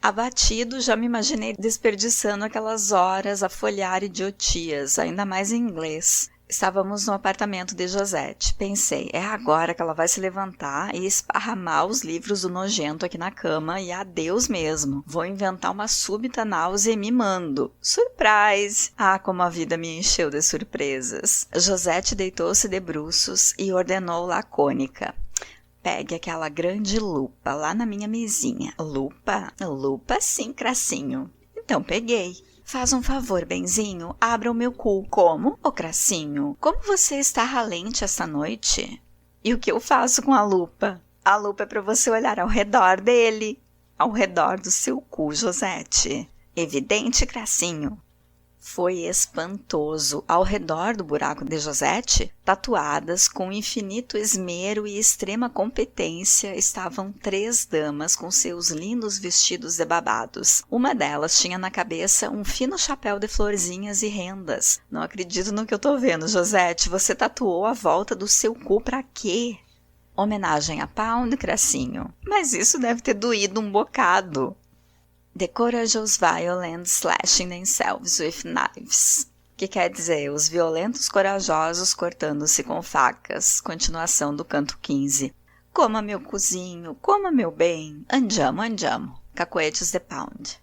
Abatido, já me imaginei desperdiçando aquelas horas a folhear idiotias, ainda mais em inglês. Estávamos no apartamento de Josette. Pensei, é agora que ela vai se levantar e esparramar os livros do nojento aqui na cama e adeus mesmo. Vou inventar uma súbita náusea e me mando. Surprise! Ah, como a vida me encheu de surpresas. Josette deitou-se de bruços e ordenou lacônica. Pegue aquela grande lupa lá na minha mesinha. Lupa? Lupa sim, Cracinho. Então peguei. Faz um favor, benzinho, abra o meu cu. Como? Ô, Cracinho, como você está ralente esta noite? E o que eu faço com a lupa? A lupa é para você olhar ao redor dele. Ao redor do seu cu, Josette. Evidente, Cracinho. Foi espantoso. Ao redor do buraco de Josette, tatuadas com infinito esmero e extrema competência, estavam 3 damas com seus lindos vestidos de babados. Uma delas tinha na cabeça um fino chapéu de florzinhas e rendas. Não acredito no que eu tô vendo, Josette. Você tatuou a volta do seu cu pra quê? Homenagem a Pound, Cracinho. Mas isso deve ter doído um bocado. The courageous violent slashing themselves with knives. Que quer dizer, os violentos corajosos cortando-se com facas. Continuação do canto 15. Coma meu cozinho, coma meu bem. Andiamo, andiamo. Cacoetes de Pound.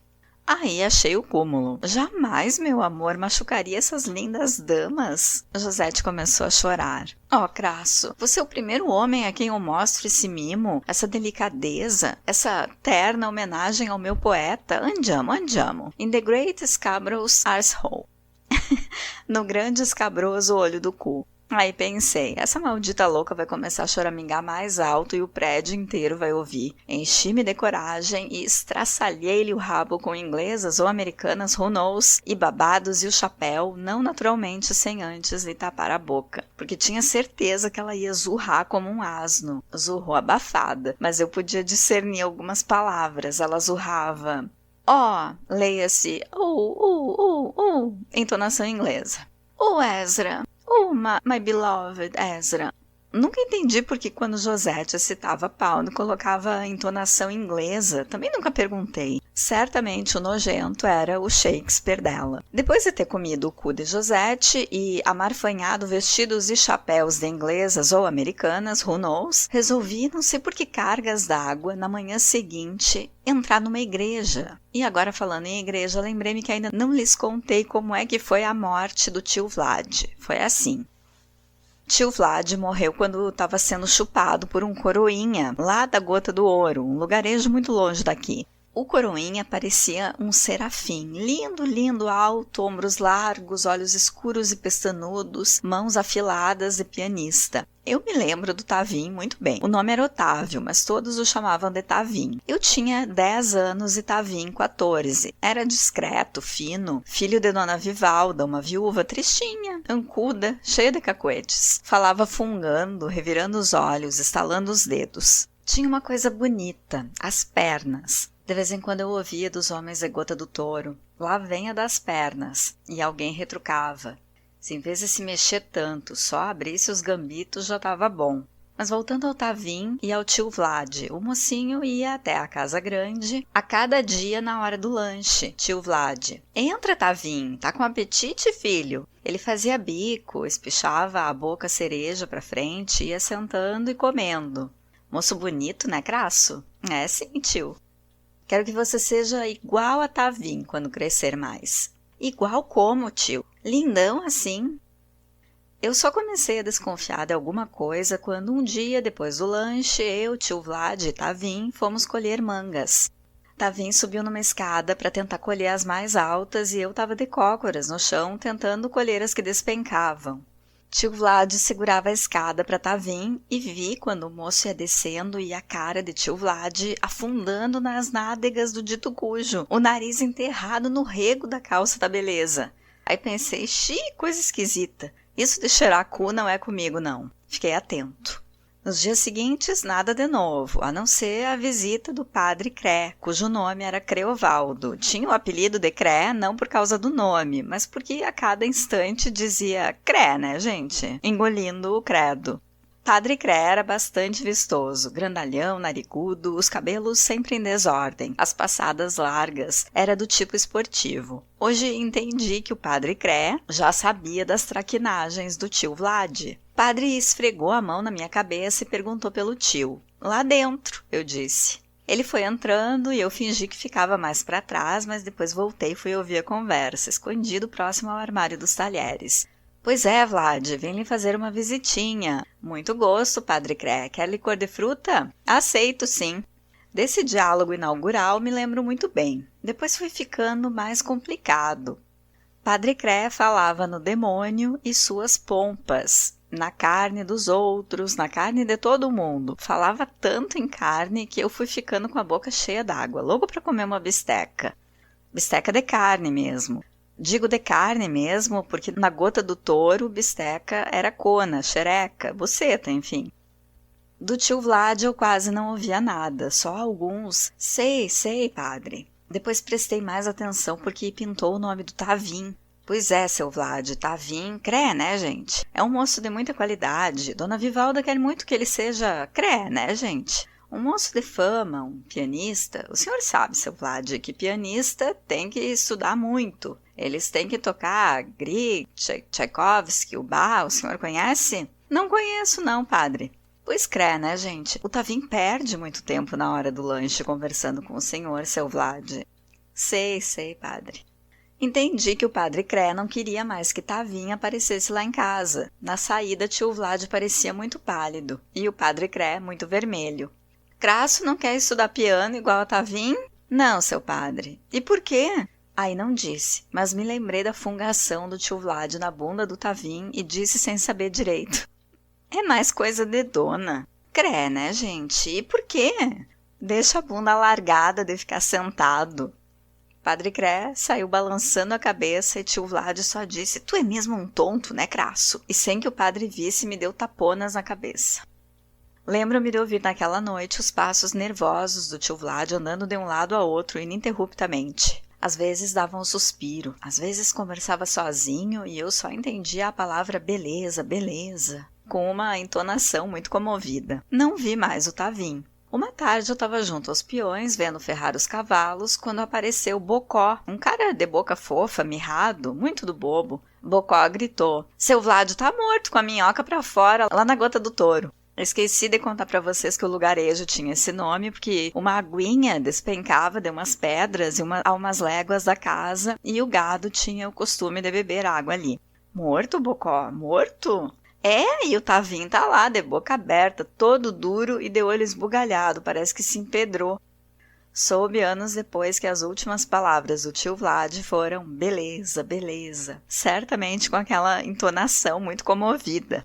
Aí achei o cúmulo. Jamais, meu amor, machucaria essas lindas damas. Josette começou a chorar. Oh, Crasso, você é o primeiro homem a quem eu mostro esse mimo, essa delicadeza, essa terna homenagem ao meu poeta. Andiamo, andiamo. In the great scabrous arsehole. No grande escabroso olho do cu. Aí pensei, essa maldita louca vai começar a choramingar mais alto e o prédio inteiro vai ouvir. Enchi-me de coragem e estraçalhei-lhe o rabo com inglesas ou americanas, who knows, e babados e o chapéu, não naturalmente sem antes lhe tapar a boca, porque tinha certeza que ela ia zurrar como um asno. Zurrou abafada, mas eu podia discernir algumas palavras. Ela zurrava, leia-se, entonação inglesa. Ezra. My beloved Ezra. Nunca entendi porque quando Josette citava Pound colocava a entonação inglesa. Também nunca perguntei. Certamente o nojento era o Shakespeare dela. Depois de ter comido o cu de Josette e amarfanhado vestidos e chapéus de inglesas ou americanas, who knows, resolvi, não sei por que cargas d'água, na manhã seguinte, entrar numa igreja. E agora falando em igreja, lembrei-me que ainda não lhes contei como é que foi a morte do tio Vlad. Foi assim. Tio Vlad morreu quando estava sendo chupado por um coroinha, lá da Gota do Ouro, um lugarejo muito longe daqui. O coroinha parecia um serafim, lindo, lindo, alto, ombros largos, olhos escuros e pestanudos, mãos afiladas de pianista. Eu me lembro do Tavim muito bem. O nome era Otávio, mas todos o chamavam de Tavim. Eu tinha 10 anos e Tavim 14. Era discreto, fino, filho de Dona Vivalda, uma viúva tristinha, ancuda, cheia de cacuetes. Falava fungando, revirando os olhos, estalando os dedos. Tinha uma coisa bonita, as pernas. De vez em quando eu ouvia dos homens de Gota do Touro, lá vem a das pernas, e alguém retrucava. Se em vez de se mexer tanto, só abrisse os gambitos já estava bom. Mas voltando ao Tavim e ao tio Vlad, o mocinho ia até a casa grande, a cada dia na hora do lanche. Tio Vlad, entra Tavim, tá com apetite, filho? Ele fazia bico, espichava a boca cereja para frente, ia sentando e comendo. Moço bonito, né, Crasso? É sim, tio. Quero que você seja igual a Tavim quando crescer mais. Igual como, tio? Lindão assim? Eu só comecei a desconfiar de alguma coisa quando um dia, depois do lanche, eu, tio Vlad e Tavim fomos colher mangas. Tavim subiu numa escada para tentar colher as mais altas e eu estava de cócoras no chão tentando colher as que despencavam. Tio Vlad segurava a escada para Tavim e vi quando o moço ia descendo e a cara de tio Vlad afundando nas nádegas do dito cujo, o nariz enterrado no rego da calça da beleza. Aí pensei, coisa esquisita, isso de cheirar cu não é comigo não. Fiquei atento. Nos dias seguintes, nada de novo, a não ser a visita do padre Cré, cujo nome era Creovaldo. Tinha o apelido de Cré não por causa do nome, mas porque a cada instante dizia Cré, né, gente? Engolindo o credo. Padre Cré era bastante vistoso, grandalhão, narigudo, os cabelos sempre em desordem, as passadas largas, era do tipo esportivo. Hoje entendi que o Padre Cré já sabia das traquinagens do tio Vlad. Padre esfregou a mão na minha cabeça e perguntou pelo tio. Lá dentro, eu disse. Ele foi entrando e eu fingi que ficava mais para trás, mas depois voltei e fui ouvir a conversa, escondido próximo ao armário dos talheres. Pois é, Vlad, vem lhe fazer uma visitinha. Muito gosto, Padre Cré. Quer licor de fruta? Aceito, sim. Desse diálogo inaugural me lembro muito bem. Depois foi ficando mais complicado. Padre Cré falava no demônio e suas pompas, na carne dos outros, na carne de todo mundo. Falava tanto em carne que eu fui ficando com a boca cheia d'água, louco para comer uma bisteca. Bisteca de carne mesmo. Digo de carne mesmo, porque na gota do touro, bisteca era cona, xereca, buceta, enfim. Do tio Vlad eu quase não ouvia nada, só alguns. Sei, padre. Depois prestei mais atenção porque pintou o nome do Tavim. Pois é, seu Vlad, Tavim, Cré, né, gente? É um moço de muita qualidade. Dona Vivalda quer muito que ele seja Cré, né, gente? Um moço de fama, um pianista. O senhor sabe, seu Vlad, que pianista tem que estudar muito. Eles têm que tocar Grieg, Tchaikovsky, o Bach. O senhor conhece? Não conheço não, padre. Pois crê, né, gente? O Tavim perde muito tempo na hora do lanche conversando com o senhor, seu Vlad. Sei, padre. Entendi que o padre Cré não queria mais que Tavim aparecesse lá em casa. Na saída, tio Vlad parecia muito pálido e o padre Cré muito vermelho. Crasso não quer estudar piano igual a Tavim? Não, seu padre. E por quê? Aí não disse, mas me lembrei da fungação do tio Vlad na bunda do Tavim e disse sem saber direito. É mais coisa de dona. Cré, né, gente? E por quê? Deixa a bunda largada de ficar sentado. Padre Cré saiu balançando a cabeça e tio Vlad só disse, tu é mesmo um tonto, né, Crasso? E sem que o padre visse, me deu taponas na cabeça. Lembro-me de ouvir naquela noite os passos nervosos do tio Vlad andando de um lado a outro ininterruptamente. Às vezes dava um suspiro, às vezes conversava sozinho e eu só entendia a palavra beleza, com uma entonação muito comovida. Não vi mais o Tavim. Uma tarde eu estava junto aos peões, vendo ferrar os cavalos, quando apareceu Bocó, um cara de boca fofa, mirrado, muito do bobo. Bocó gritou, seu Vlad tá morto com a minhoca pra fora, lá na gota do touro. Esqueci de contar para vocês que o lugarejo tinha esse nome, porque uma aguinha despencava de umas pedras a umas léguas da casa e o gado tinha o costume de beber água ali. Morto, Bocó? Morto? É, e o Tavim tá lá, de boca aberta, todo duro e de olho esbugalhado, parece que se empedrou. Soube anos depois que as últimas palavras do tio Vlad foram beleza, certamente com aquela entonação muito comovida.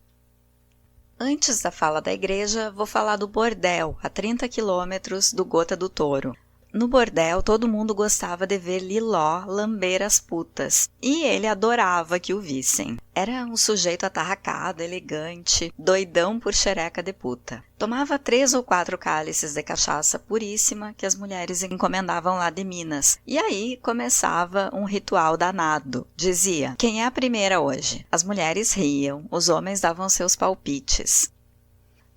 Antes da fala da igreja, vou falar do bordel, a 30 quilômetros do Gota do Touro. No bordel, todo mundo gostava de ver Liló lamber as putas, e ele adorava que o vissem. Era um sujeito atarracado, elegante, doidão por xereca de puta. Tomava 3 ou 4 cálices de cachaça puríssima que as mulheres encomendavam lá de Minas. E aí começava um ritual danado. Dizia, quem é a primeira hoje? As mulheres riam, os homens davam seus palpites.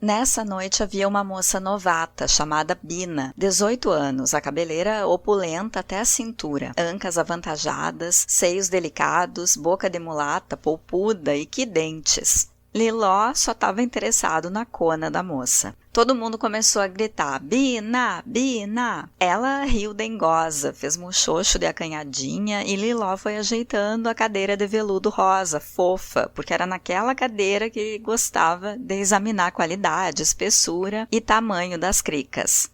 Nessa noite havia uma moça novata, chamada Bina, 18 anos, a cabeleira opulenta até a cintura, ancas avantajadas, seios delicados, boca de mulata, polpuda e que dentes. Liló só estava interessado na cona da moça. Todo mundo começou a gritar, Bina, Bina! Ela riu dengosa, fez muxoxo de acanhadinha e Liló foi ajeitando a cadeira de veludo rosa, fofa, porque era naquela cadeira que gostava de examinar a qualidade, espessura e tamanho das cricas.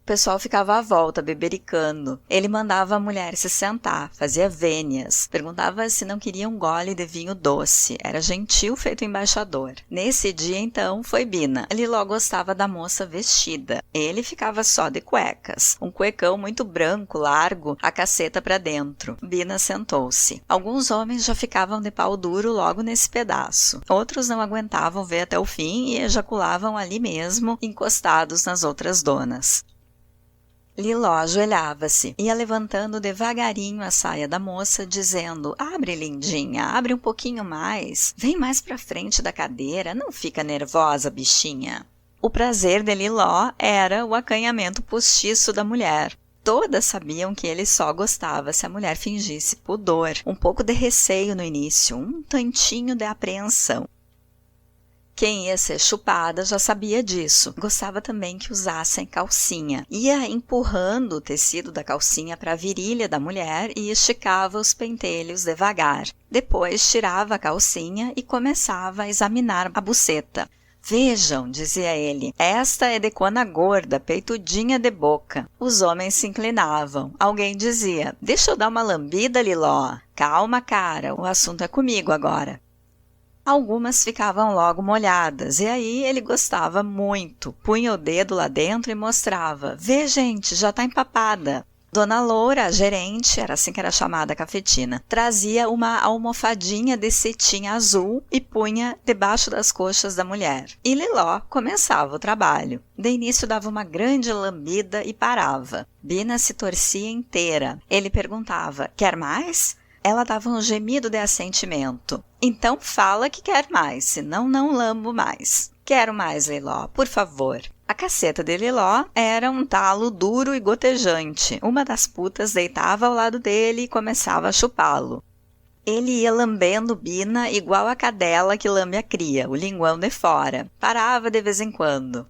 pessoal ficava à volta, bebericando. Ele mandava a mulher se sentar, fazia vênias, perguntava se não queria um gole de vinho doce. Era gentil feito embaixador. Nesse dia, então, foi Bina. Liló gostava da moça vestida. Ele ficava só de cuecas. Um cuecão muito branco, largo, a caceta para dentro. Bina sentou-se. Alguns homens já ficavam de pau duro logo nesse pedaço. Outros não aguentavam ver até o fim e ejaculavam ali mesmo, encostados nas outras donas. Liló ajoelhava-se, ia levantando devagarinho a saia da moça, dizendo: abre, lindinha, abre um pouquinho mais, vem mais pra frente da cadeira, não fica nervosa, bichinha. O prazer de Liló era o acanhamento postiço da mulher. Todas sabiam que ele só gostava se a mulher fingisse pudor, um pouco de receio no início, um tantinho de apreensão. Quem ia ser chupada já sabia disso. Gostava também que usassem calcinha. Ia empurrando o tecido da calcinha para a virilha da mulher e esticava os pentelhos devagar. Depois tirava a calcinha e começava a examinar a buceta. Vejam, dizia ele, esta é de cona gorda, peitudinha de boca. Os homens se inclinavam. Alguém dizia: deixa eu dar uma lambida, Liló. Calma, cara, o assunto é comigo agora. Algumas ficavam logo molhadas, e aí ele gostava muito. Punha o dedo lá dentro e mostrava. Vê, gente, já tá empapada. Dona Loura, a gerente, era assim que era chamada a cafetina, trazia uma almofadinha de cetim azul e punha debaixo das coxas da mulher. E Liló começava o trabalho. De início dava uma grande lambida e parava. Bina se torcia inteira. Ele perguntava: quer mais? Ela dava um gemido de assentimento. Então fala que quer mais, senão não lambo mais. Quero mais, Liló, por favor. A caceta de Liló era um talo duro e gotejante. Uma das putas deitava ao lado dele e começava a chupá-lo. Ele ia lambendo Bina igual a cadela que lambe a cria, o linguão de fora. Parava de vez em quando.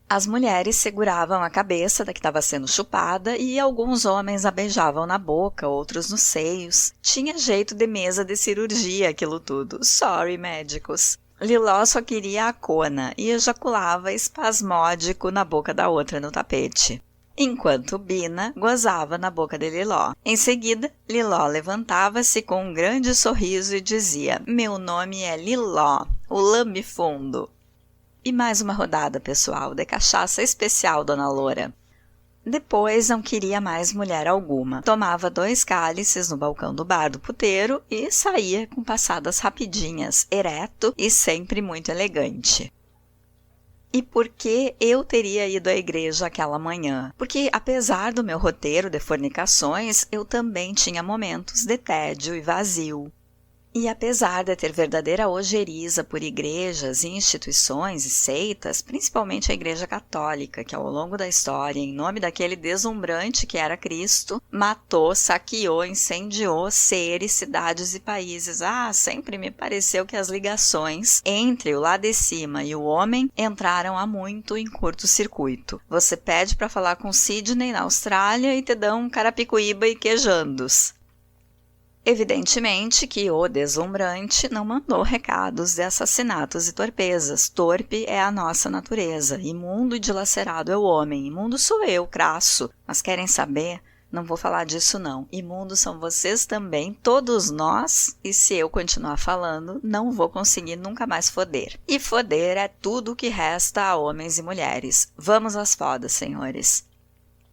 As mulheres seguravam a cabeça da que estava sendo chupada e alguns homens a beijavam na boca, outros nos seios. Tinha jeito de mesa de cirurgia aquilo tudo. Sorry, médicos. Liló só queria a cona e ejaculava espasmódico na boca da outra no tapete. Enquanto Bina gozava na boca de Liló. Em seguida, Liló levantava-se com um grande sorriso e dizia: meu nome é Liló, o lambe-fundo. E mais uma rodada, pessoal, de cachaça especial, Dona Loura. Depois não queria mais mulher alguma. Tomava 2 cálices no balcão do bar do puteiro e saía com passadas rapidinhas, ereto e sempre muito elegante. E por que eu teria ido à igreja aquela manhã? Porque, apesar do meu roteiro de fornicações, eu também tinha momentos de tédio e vazio. E apesar de ter verdadeira ojeriza por igrejas e instituições e seitas, principalmente a Igreja Católica, que ao longo da história, em nome daquele deslumbrante que era Cristo, matou, saqueou, incendiou seres, cidades e países. Sempre me pareceu que as ligações entre o lá de cima e o homem entraram há muito em curto-circuito. Você pede para falar com Sidney na Austrália e te dão um carapicuíba e quejandos. Evidentemente que o deslumbrante não mandou recados de assassinatos e torpezas. Torpe é a nossa natureza. Imundo e dilacerado é o homem. Imundo sou eu, crasso. Mas querem saber? Não vou falar disso não. Imundo são vocês também, todos nós. E se eu continuar falando, não vou conseguir nunca mais foder. E foder é tudo o que resta a homens e mulheres. Vamos às fodas, senhores.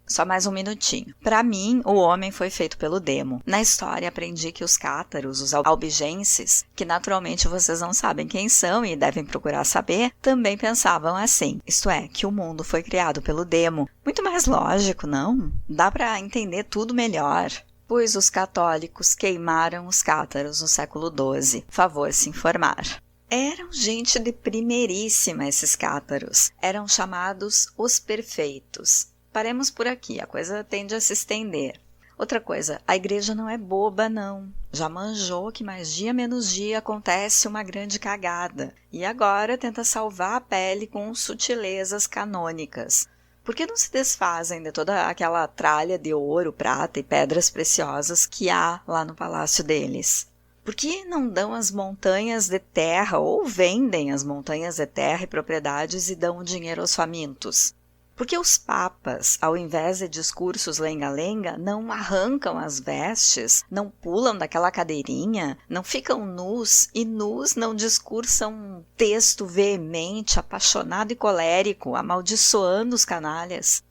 Só mais um minutinho. Para mim, o homem foi feito pelo demo. Na história, aprendi que os cátaros, os albigenses, que naturalmente vocês não sabem quem são e devem procurar saber, também pensavam assim. Isto é, que o mundo foi criado pelo demo. Muito mais lógico, não? Dá para entender tudo melhor. Pois os católicos queimaram os cátaros no século XII. Favor se informar. Eram gente de primeiríssima esses cátaros. Eram chamados os perfeitos. Paremos por aqui, a coisa tende a se estender. Outra coisa, a igreja não é boba, não. Já manjou que mais dia menos dia acontece uma grande cagada. E agora tenta salvar a pele com sutilezas canônicas. Por que não se desfazem de toda aquela tralha de ouro, prata e pedras preciosas que há lá no palácio deles? Por que não dão as montanhas de terra ou vendem as montanhas de terra e propriedades e dão o dinheiro aos famintos? Porque os papas, ao invés de discursos lenga-lenga, não arrancam as vestes, não pulam daquela cadeirinha, não ficam nus e nus não discursam um texto veemente, apaixonado e colérico, amaldiçoando os canalhas.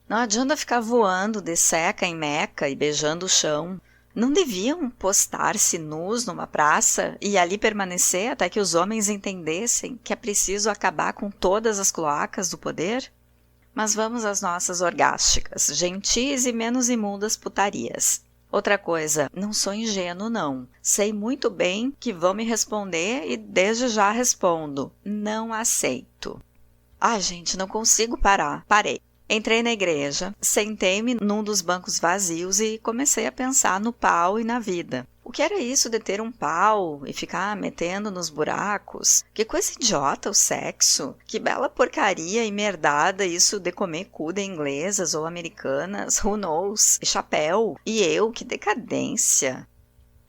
Não adianta ficar voando de seca em meca e beijando o chão. Não deviam postar-se nus numa praça e ali permanecer até que os homens entendessem que é preciso acabar com todas as cloacas do poder? Mas vamos às nossas orgásticas, gentis e menos imundas putarias. Outra coisa, não sou ingênuo não. Sei muito bem que vão me responder e desde já respondo. Não aceito. Ai, gente, não consigo parar. Parei. Entrei na igreja, sentei-me num dos bancos vazios e comecei a pensar no pau e na vida. O que era isso de ter um pau e ficar metendo nos buracos? Que coisa idiota o sexo! Que bela porcaria e merdada isso de comer cu de inglesas ou americanas, who knows? E chapéu! E eu, que decadência!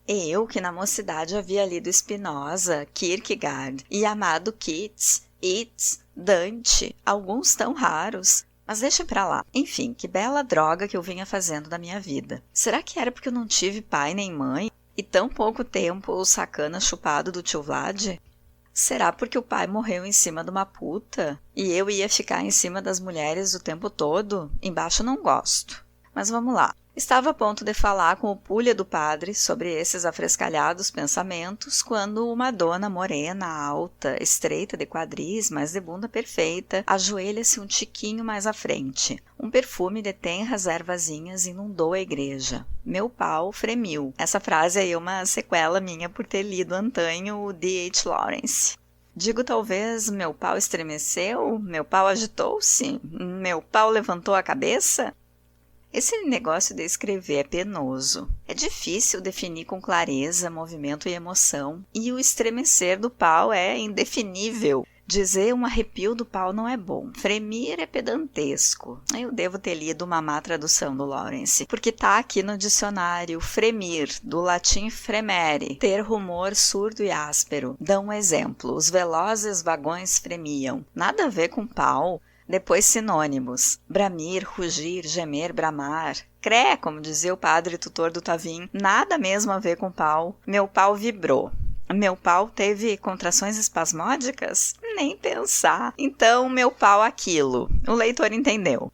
Eu, que na mocidade havia lido Spinoza, Kierkegaard e amado Keats, Yeats, Dante, alguns tão raros. Mas deixa pra lá. Enfim, que bela droga que eu vinha fazendo da minha vida. Será que era porque eu não tive pai nem mãe? E tão pouco tempo o sacana chupado do tio Vlad? Será porque o pai morreu em cima de uma puta? E eu ia ficar em cima das mulheres o tempo todo? Embaixo não gosto. Mas vamos lá. Estava a ponto de falar com o pulha do padre sobre esses afrescalhados pensamentos quando uma dona morena, alta, estreita de quadris, mas de bunda perfeita, ajoelha-se um tiquinho mais à frente. Um perfume de tenras ervazinhas inundou a igreja. Meu pau fremiu. Essa frase aí é uma sequela minha por ter lido antanho o D.H. Lawrence. Digo talvez, meu pau estremeceu? Meu pau agitou-se? Meu pau levantou a cabeça? Esse negócio de escrever é penoso. É difícil definir com clareza movimento e emoção. E o estremecer do pau é indefinível. Dizer um arrepio do pau não é bom. Fremir é pedantesco. Eu devo ter lido uma má tradução do Lawrence, porque tá aqui no dicionário. Fremir, do latim fremere, ter rumor surdo e áspero. Dá um exemplo. Os velozes vagões fremiam. Nada a ver com pau. Depois sinônimos, bramir, rugir, gemer, bramar. Cré, como dizia o padre tutor do Tavim, nada mesmo a ver com pau. Meu pau vibrou. Meu pau teve contrações espasmódicas? Nem pensar. Então, meu pau aquilo. O leitor entendeu.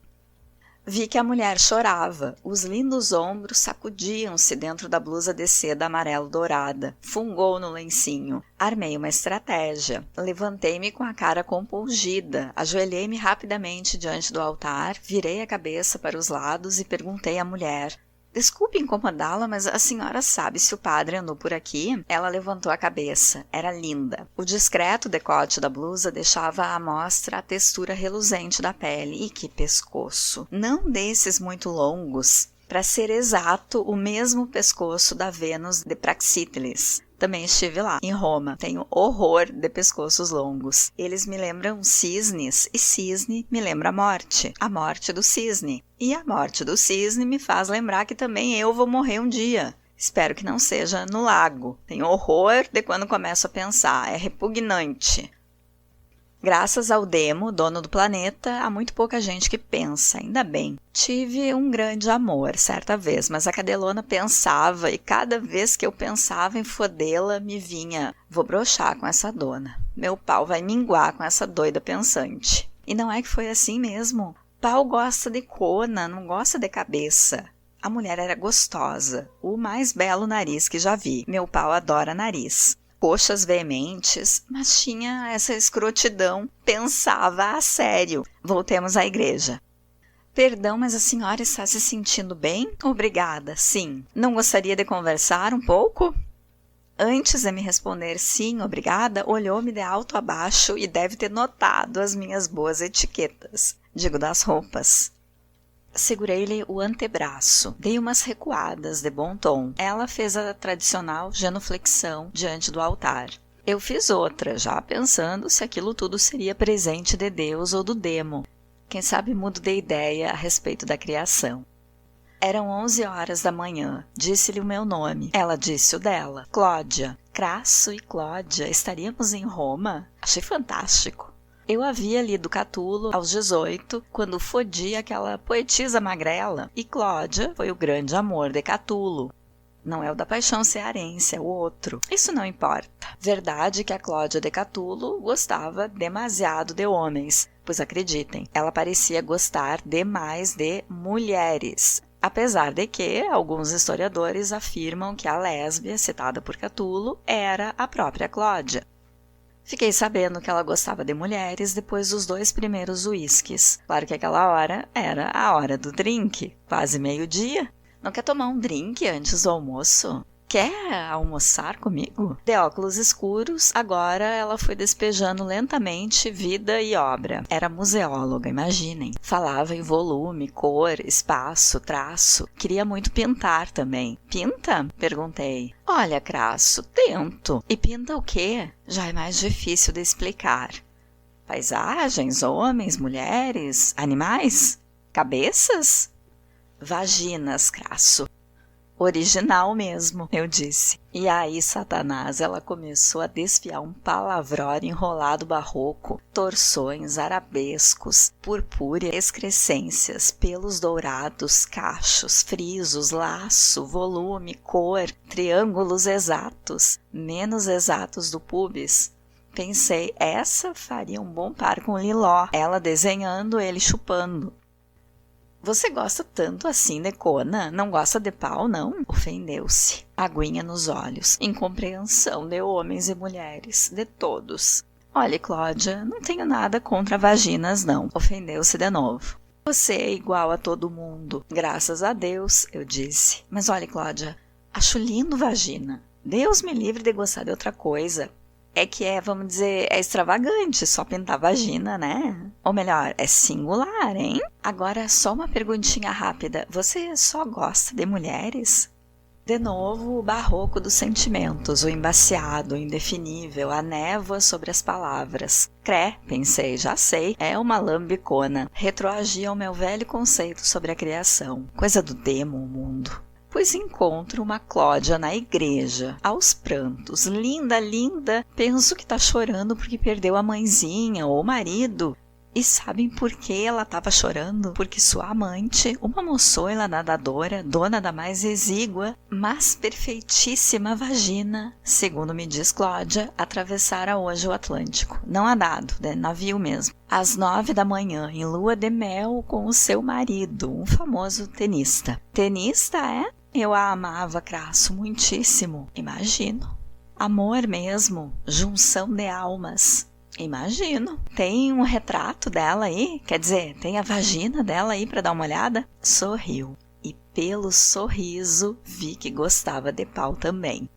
Vi que a mulher chorava. Os lindos ombros sacudiam-se dentro da blusa de seda amarelo-dourada. Fungou no lencinho. Armei uma estratégia. Levantei-me com a cara compungida. Ajoelhei-me rapidamente diante do altar, virei a cabeça para os lados e perguntei à mulher: desculpe incomodá-la, mas a senhora sabe se o padre andou por aqui? Ela levantou a cabeça. Era linda. O discreto decote da blusa deixava à mostra a textura reluzente da pele. E que pescoço! Não desses muito longos. Para ser exato, o mesmo pescoço da Vênus de Praxíteles. Também estive lá, em Roma. Tenho horror de pescoços longos. Eles me lembram cisnes, e cisne me lembra a morte do cisne. E a morte do cisne me faz lembrar que também eu vou morrer um dia. Espero que não seja no lago. Tenho horror de quando começo a pensar, é repugnante. Graças ao Demo, dono do planeta, há muito pouca gente que pensa, ainda bem. Tive um grande amor certa vez, mas a cadelona pensava e cada vez que eu pensava em fodê-la me vinha: vou broxar com essa dona, meu pau vai minguar com essa doida pensante. E não é que foi assim mesmo? Pau gosta de cona, não gosta de cabeça. A mulher era gostosa, o mais belo nariz que já vi. Meu pau adora nariz. Coxas veementes, mas tinha essa escrotidão, pensava a sério. Voltemos à igreja. Perdão, mas a senhora está se sentindo bem? Obrigada, sim. Não gostaria de conversar um pouco? Antes de me responder sim, obrigada, olhou-me de alto a baixo e deve ter notado as minhas boas etiquetas. Digo, das roupas. Segurei-lhe o antebraço, dei umas recuadas de bom tom. Ela fez a tradicional genuflexão diante do altar. Eu fiz outra, já pensando se aquilo tudo seria presente de Deus ou do Demo. Quem sabe mudo de ideia a respeito da criação. Eram 11 horas da manhã. Disse-lhe o meu nome. Ela disse o dela. Cláudia. Crasso e Cláudia. Estaríamos em Roma? Achei fantástico. Eu havia lido Catulo aos 18, quando fodi aquela poetisa magrela, e Cláudia foi o grande amor de Catulo. Não é o da paixão cearense, é o outro. Isso não importa. Verdade que a Cláudia de Catulo gostava demasiado de homens, pois acreditem, ela parecia gostar demais de mulheres. Apesar de que alguns historiadores afirmam que a lésbia citada por Catulo era a própria Cláudia. Fiquei sabendo que ela gostava de mulheres depois dos 2 primeiros uísques. Claro que aquela hora era a hora do drink, quase meio-dia. Não quer tomar um drink antes do almoço? Quer almoçar comigo? De óculos escuros, agora ela foi despejando lentamente vida e obra. Era museóloga, imaginem. Falava em volume, cor, espaço, traço. Queria muito pintar também. Pinta? Perguntei. Olha, Crasso, tento. E pinta o quê? Já é mais difícil de explicar. Paisagens, homens, mulheres, animais? Cabeças? Vaginas, Crasso. Original mesmo, eu disse. E aí, Satanás, ela começou a desfiar um palavrório enrolado barroco, torções, arabescos, purpúrea, excrescências, pelos dourados, cachos, frisos, laço, volume, cor, triângulos exatos, menos exatos do pubis. Pensei, essa faria um bom par com Liló, ela desenhando, ele chupando. Você gosta tanto assim de Cona? Não gosta de pau, não? Ofendeu-se. Aguinha nos olhos. Incompreensão de homens e mulheres. De todos. Olha, Cláudia, não tenho nada contra vaginas, não. Ofendeu-se de novo. Você é igual a todo mundo. Graças a Deus, eu disse. Mas olha, Cláudia, acho lindo vagina. Deus me livre de gostar de outra coisa. É que vamos dizer, é extravagante só pintar vagina, né? Ou melhor, é singular, hein? Agora, só uma perguntinha rápida. Você só gosta de mulheres? De novo, o barroco dos sentimentos, o embaciado, o indefinível, a névoa sobre as palavras. Pensei, já sei, é uma lambicona. Retroagia ao meu velho conceito sobre a criação. Coisa do demo, o mundo. Pois encontro uma Cláudia na igreja, aos prantos, linda, linda, penso que tá chorando porque perdeu a mãezinha ou o marido. E sabem por que ela estava chorando? Porque sua amante, uma moçoila nadadora, dona da mais exígua, mas perfeitíssima vagina, segundo me diz Cláudia, atravessara hoje o Atlântico, não a nado, de navio mesmo, às 9 da manhã, em lua de mel com o seu marido, um famoso tenista. Tenista, é? Eu a amava, Crasso, muitíssimo, imagino. Amor mesmo, junção de almas. Imagino. Tem um retrato dela aí? Quer dizer, tem a vagina dela aí para dar uma olhada? Sorriu. E pelo sorriso vi que gostava de pau também.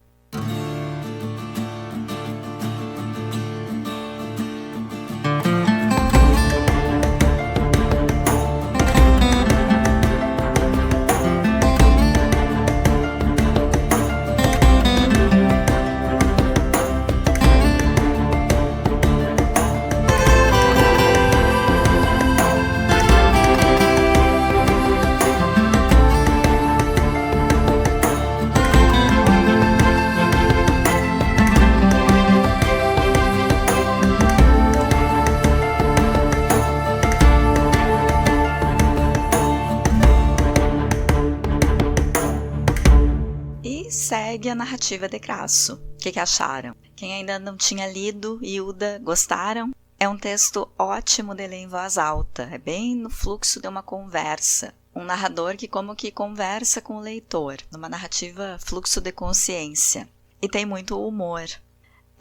Segue a narrativa de Crasso. O que acharam? Quem ainda não tinha lido, Hilda, gostaram? É um texto ótimo de ler em voz alta, é bem no fluxo de uma conversa. Um narrador que como que conversa com o leitor, numa narrativa fluxo de consciência. E tem muito humor.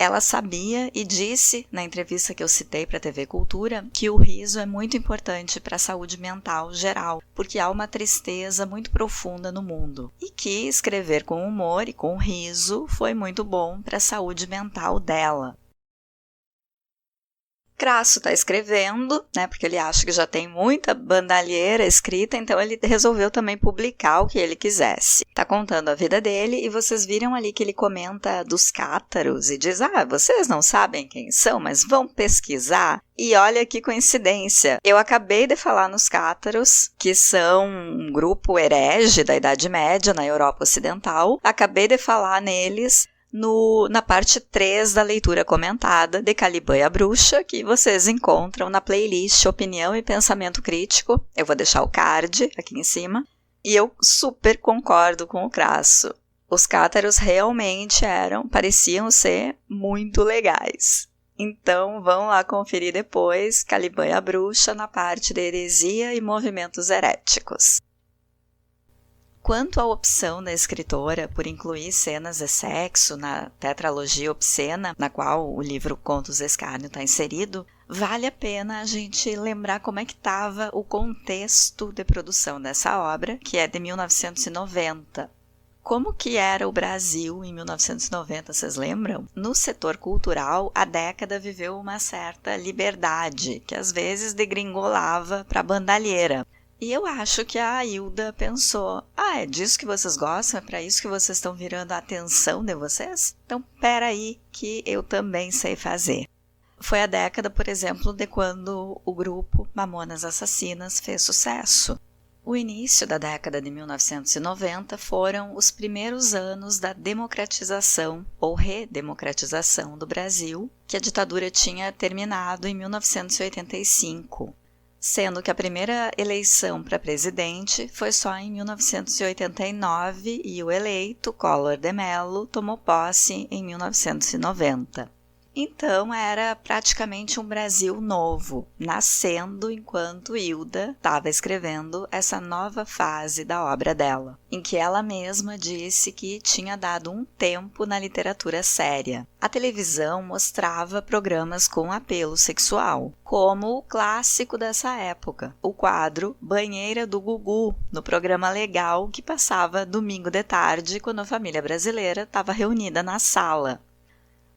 Ela sabia e disse, na entrevista que eu citei para a TV Cultura, que o riso é muito importante para a saúde mental geral, porque há uma tristeza muito profunda no mundo. E que escrever com humor e com riso foi muito bom para a saúde mental dela. Crasso está escrevendo, né, porque ele acha que já tem muita bandalheira escrita, então ele resolveu também publicar o que ele quisesse. Está contando a vida dele e vocês viram ali que ele comenta dos cátaros e diz, vocês não sabem quem são, mas vão pesquisar. E olha que coincidência, eu acabei de falar nos cátaros, que são um grupo herege da Idade Média na Europa Ocidental, acabei de falar neles na parte 3 da leitura comentada de Caliban e a Bruxa, que vocês encontram na playlist Opinião e Pensamento Crítico. Eu vou deixar o card aqui em cima. E eu super concordo com o Crasso. Os cátaros realmente pareciam ser muito legais. Então, vão lá conferir depois Caliban e a Bruxa na parte de heresia e movimentos heréticos. Quanto à opção da escritora por incluir cenas de sexo na tetralogia obscena, na qual o livro Contos de Escárnio está inserido, vale a pena a gente lembrar como é que estava o contexto de produção dessa obra, que é de 1990. Como que era o Brasil em 1990, vocês lembram? No setor cultural, a década viveu uma certa liberdade, que às vezes degringolava para a bandalheira. E eu acho que a Hilda pensou, é disso que vocês gostam? É para isso que vocês estão virando a atenção de vocês? Então, peraí que eu também sei fazer. Foi a década, por exemplo, de quando o grupo Mamonas Assassinas fez sucesso. O início da década de 1990 foram os primeiros anos da democratização ou redemocratização do Brasil, que a ditadura tinha terminado em 1985. Sendo que a primeira eleição para presidente foi só em 1989 e o eleito, Collor de Mello, tomou posse em 1990. Então era praticamente um Brasil novo, nascendo enquanto Hilda estava escrevendo essa nova fase da obra dela, em que ela mesma disse que tinha dado um tempo na literatura séria. A televisão mostrava programas com apelo sexual, como o clássico dessa época, o quadro Banheira do Gugu, no programa legal que passava domingo de tarde, quando a família brasileira estava reunida na sala.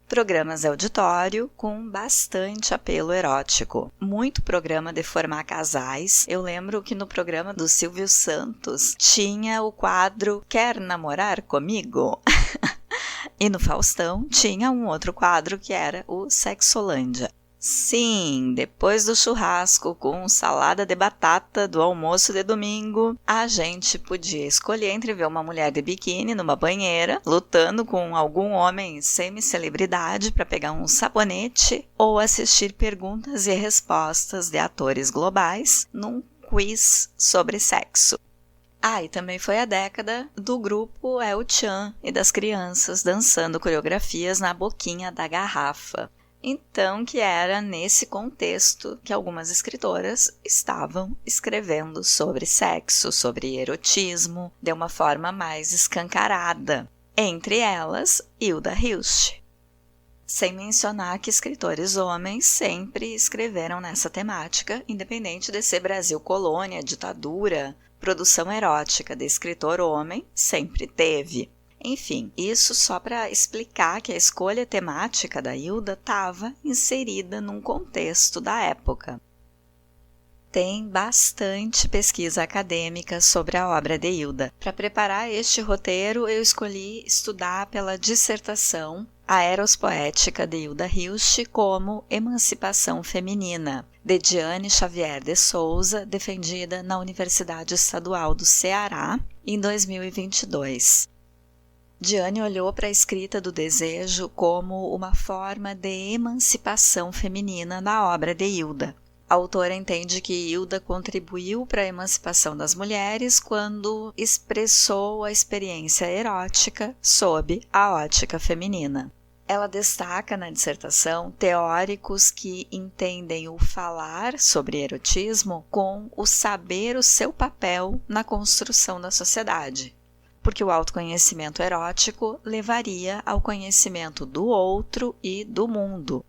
Programas de auditório com bastante apelo erótico. Muito programa de formar casais. Eu lembro que no programa do Silvio Santos tinha o quadro Quer Namorar Comigo? E no Faustão tinha um outro quadro que era o Sexolândia. Sim, depois do churrasco com salada de batata do almoço de domingo, a gente podia escolher entre ver uma mulher de biquíni numa banheira, lutando com algum homem semi-celebridade para pegar um sabonete, ou assistir perguntas e respostas de atores globais num quiz sobre sexo. E também foi a década do grupo El Chan e das crianças dançando coreografias na boquinha da garrafa. Então, que era nesse contexto que algumas escritoras estavam escrevendo sobre sexo, sobre erotismo, de uma forma mais escancarada. Entre elas, Hilda Hilst. Sem mencionar que escritores homens sempre escreveram nessa temática, independente de ser Brasil colônia, ditadura, produção erótica de escritor homem sempre teve. Enfim, isso só para explicar que a escolha temática da Hilda estava inserida num contexto da época. Tem bastante pesquisa acadêmica sobre a obra de Hilda. Para preparar este roteiro, eu escolhi estudar pela dissertação a Eros Poética de Hilda Hilst como Emancipação Feminina, de Diane Xavier de Souza, defendida na Universidade Estadual do Ceará em 2022. Diane olhou para a escrita do desejo como uma forma de emancipação feminina na obra de Hilda. A autora entende que Hilda contribuiu para a emancipação das mulheres quando expressou a experiência erótica sob a ótica feminina. Ela destaca na dissertação teóricos que entendem o falar sobre erotismo com o saber o seu papel na construção da sociedade, porque o autoconhecimento erótico levaria ao conhecimento do outro e do mundo.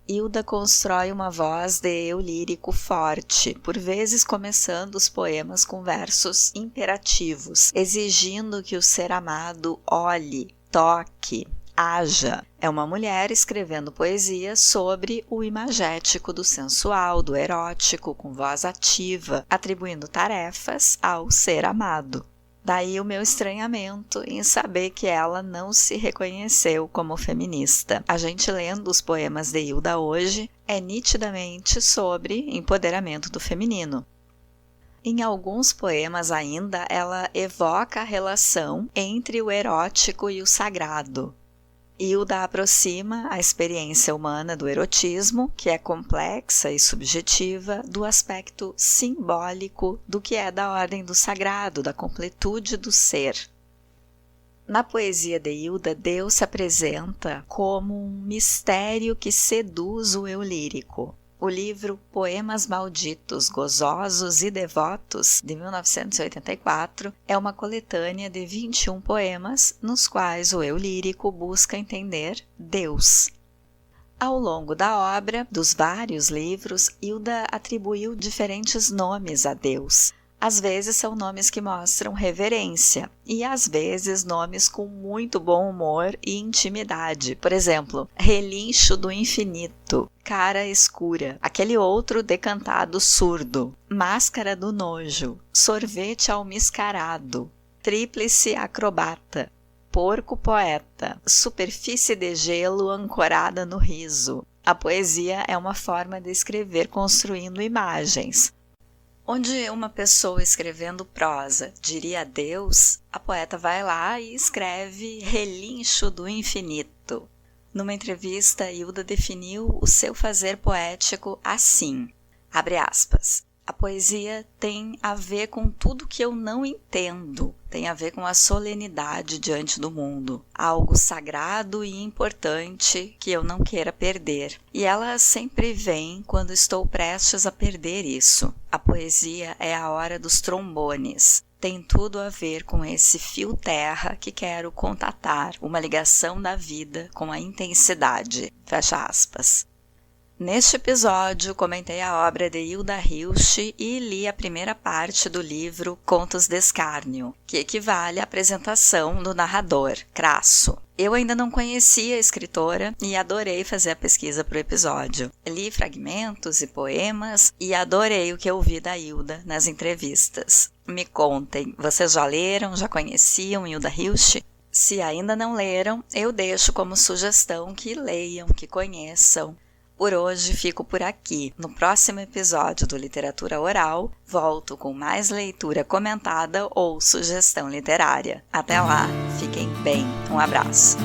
Hilda constrói uma voz de eu lírico forte, por vezes começando os poemas com versos imperativos, exigindo que o ser amado olhe, toque, haja. É uma mulher escrevendo poesia sobre o imagético do sensual, do erótico, com voz ativa, atribuindo tarefas ao ser amado. Daí o meu estranhamento em saber que ela não se reconheceu como feminista. A gente lendo os poemas de Hilda hoje é nitidamente sobre empoderamento do feminino. Em alguns poemas ainda, ela evoca a relação entre o erótico e o sagrado. Hilda aproxima a experiência humana do erotismo, que é complexa e subjetiva, do aspecto simbólico do que é da ordem do sagrado, da completude do ser. Na poesia de Hilda, Deus se apresenta como um mistério que seduz o eu lírico. O livro Poemas Malditos, Gozosos e Devotos, de 1984, é uma coletânea de 21 poemas nos quais o eu lírico busca entender Deus. Ao longo da obra, dos vários livros, Hilda atribuiu diferentes nomes a Deus. Às vezes são nomes que mostram reverência e às vezes nomes com muito bom humor e intimidade. Por exemplo, Relincho do Infinito, Cara Escura, aquele outro decantado surdo, Máscara do Nojo, Sorvete Almiscarado, Tríplice Acrobata, Porco Poeta, Superfície de Gelo Ancorada no Riso. A poesia é uma forma de escrever construindo imagens. Onde uma pessoa escrevendo prosa diria Deus, a poeta vai lá e escreve Relincho do Infinito. Numa entrevista, Hilda definiu o seu fazer poético assim, abre aspas, a poesia tem a ver com tudo que eu não entendo, tem a ver com a solenidade diante do mundo, algo sagrado e importante que eu não queira perder. E ela sempre vem quando estou prestes a perder isso. A poesia é a hora dos trombones. Tem tudo a ver com esse fio terra que quero contatar, uma ligação da vida com a intensidade. Fecha aspas. Neste episódio, comentei a obra de Hilda Hilst e li a primeira parte do livro Contos de Escárnio, que equivale à apresentação do narrador, Crasso. Eu ainda não conhecia a escritora e adorei fazer a pesquisa para o episódio. Li fragmentos e poemas e adorei o que ouvi da Hilda nas entrevistas. Me contem, vocês já leram, já conheciam Hilda Hilst? Se ainda não leram, eu deixo como sugestão que leiam, que conheçam. Por hoje fico por aqui. No próximo episódio do Literatura Oral, volto com mais leitura comentada ou sugestão literária. Até lá, fiquem bem. Um abraço.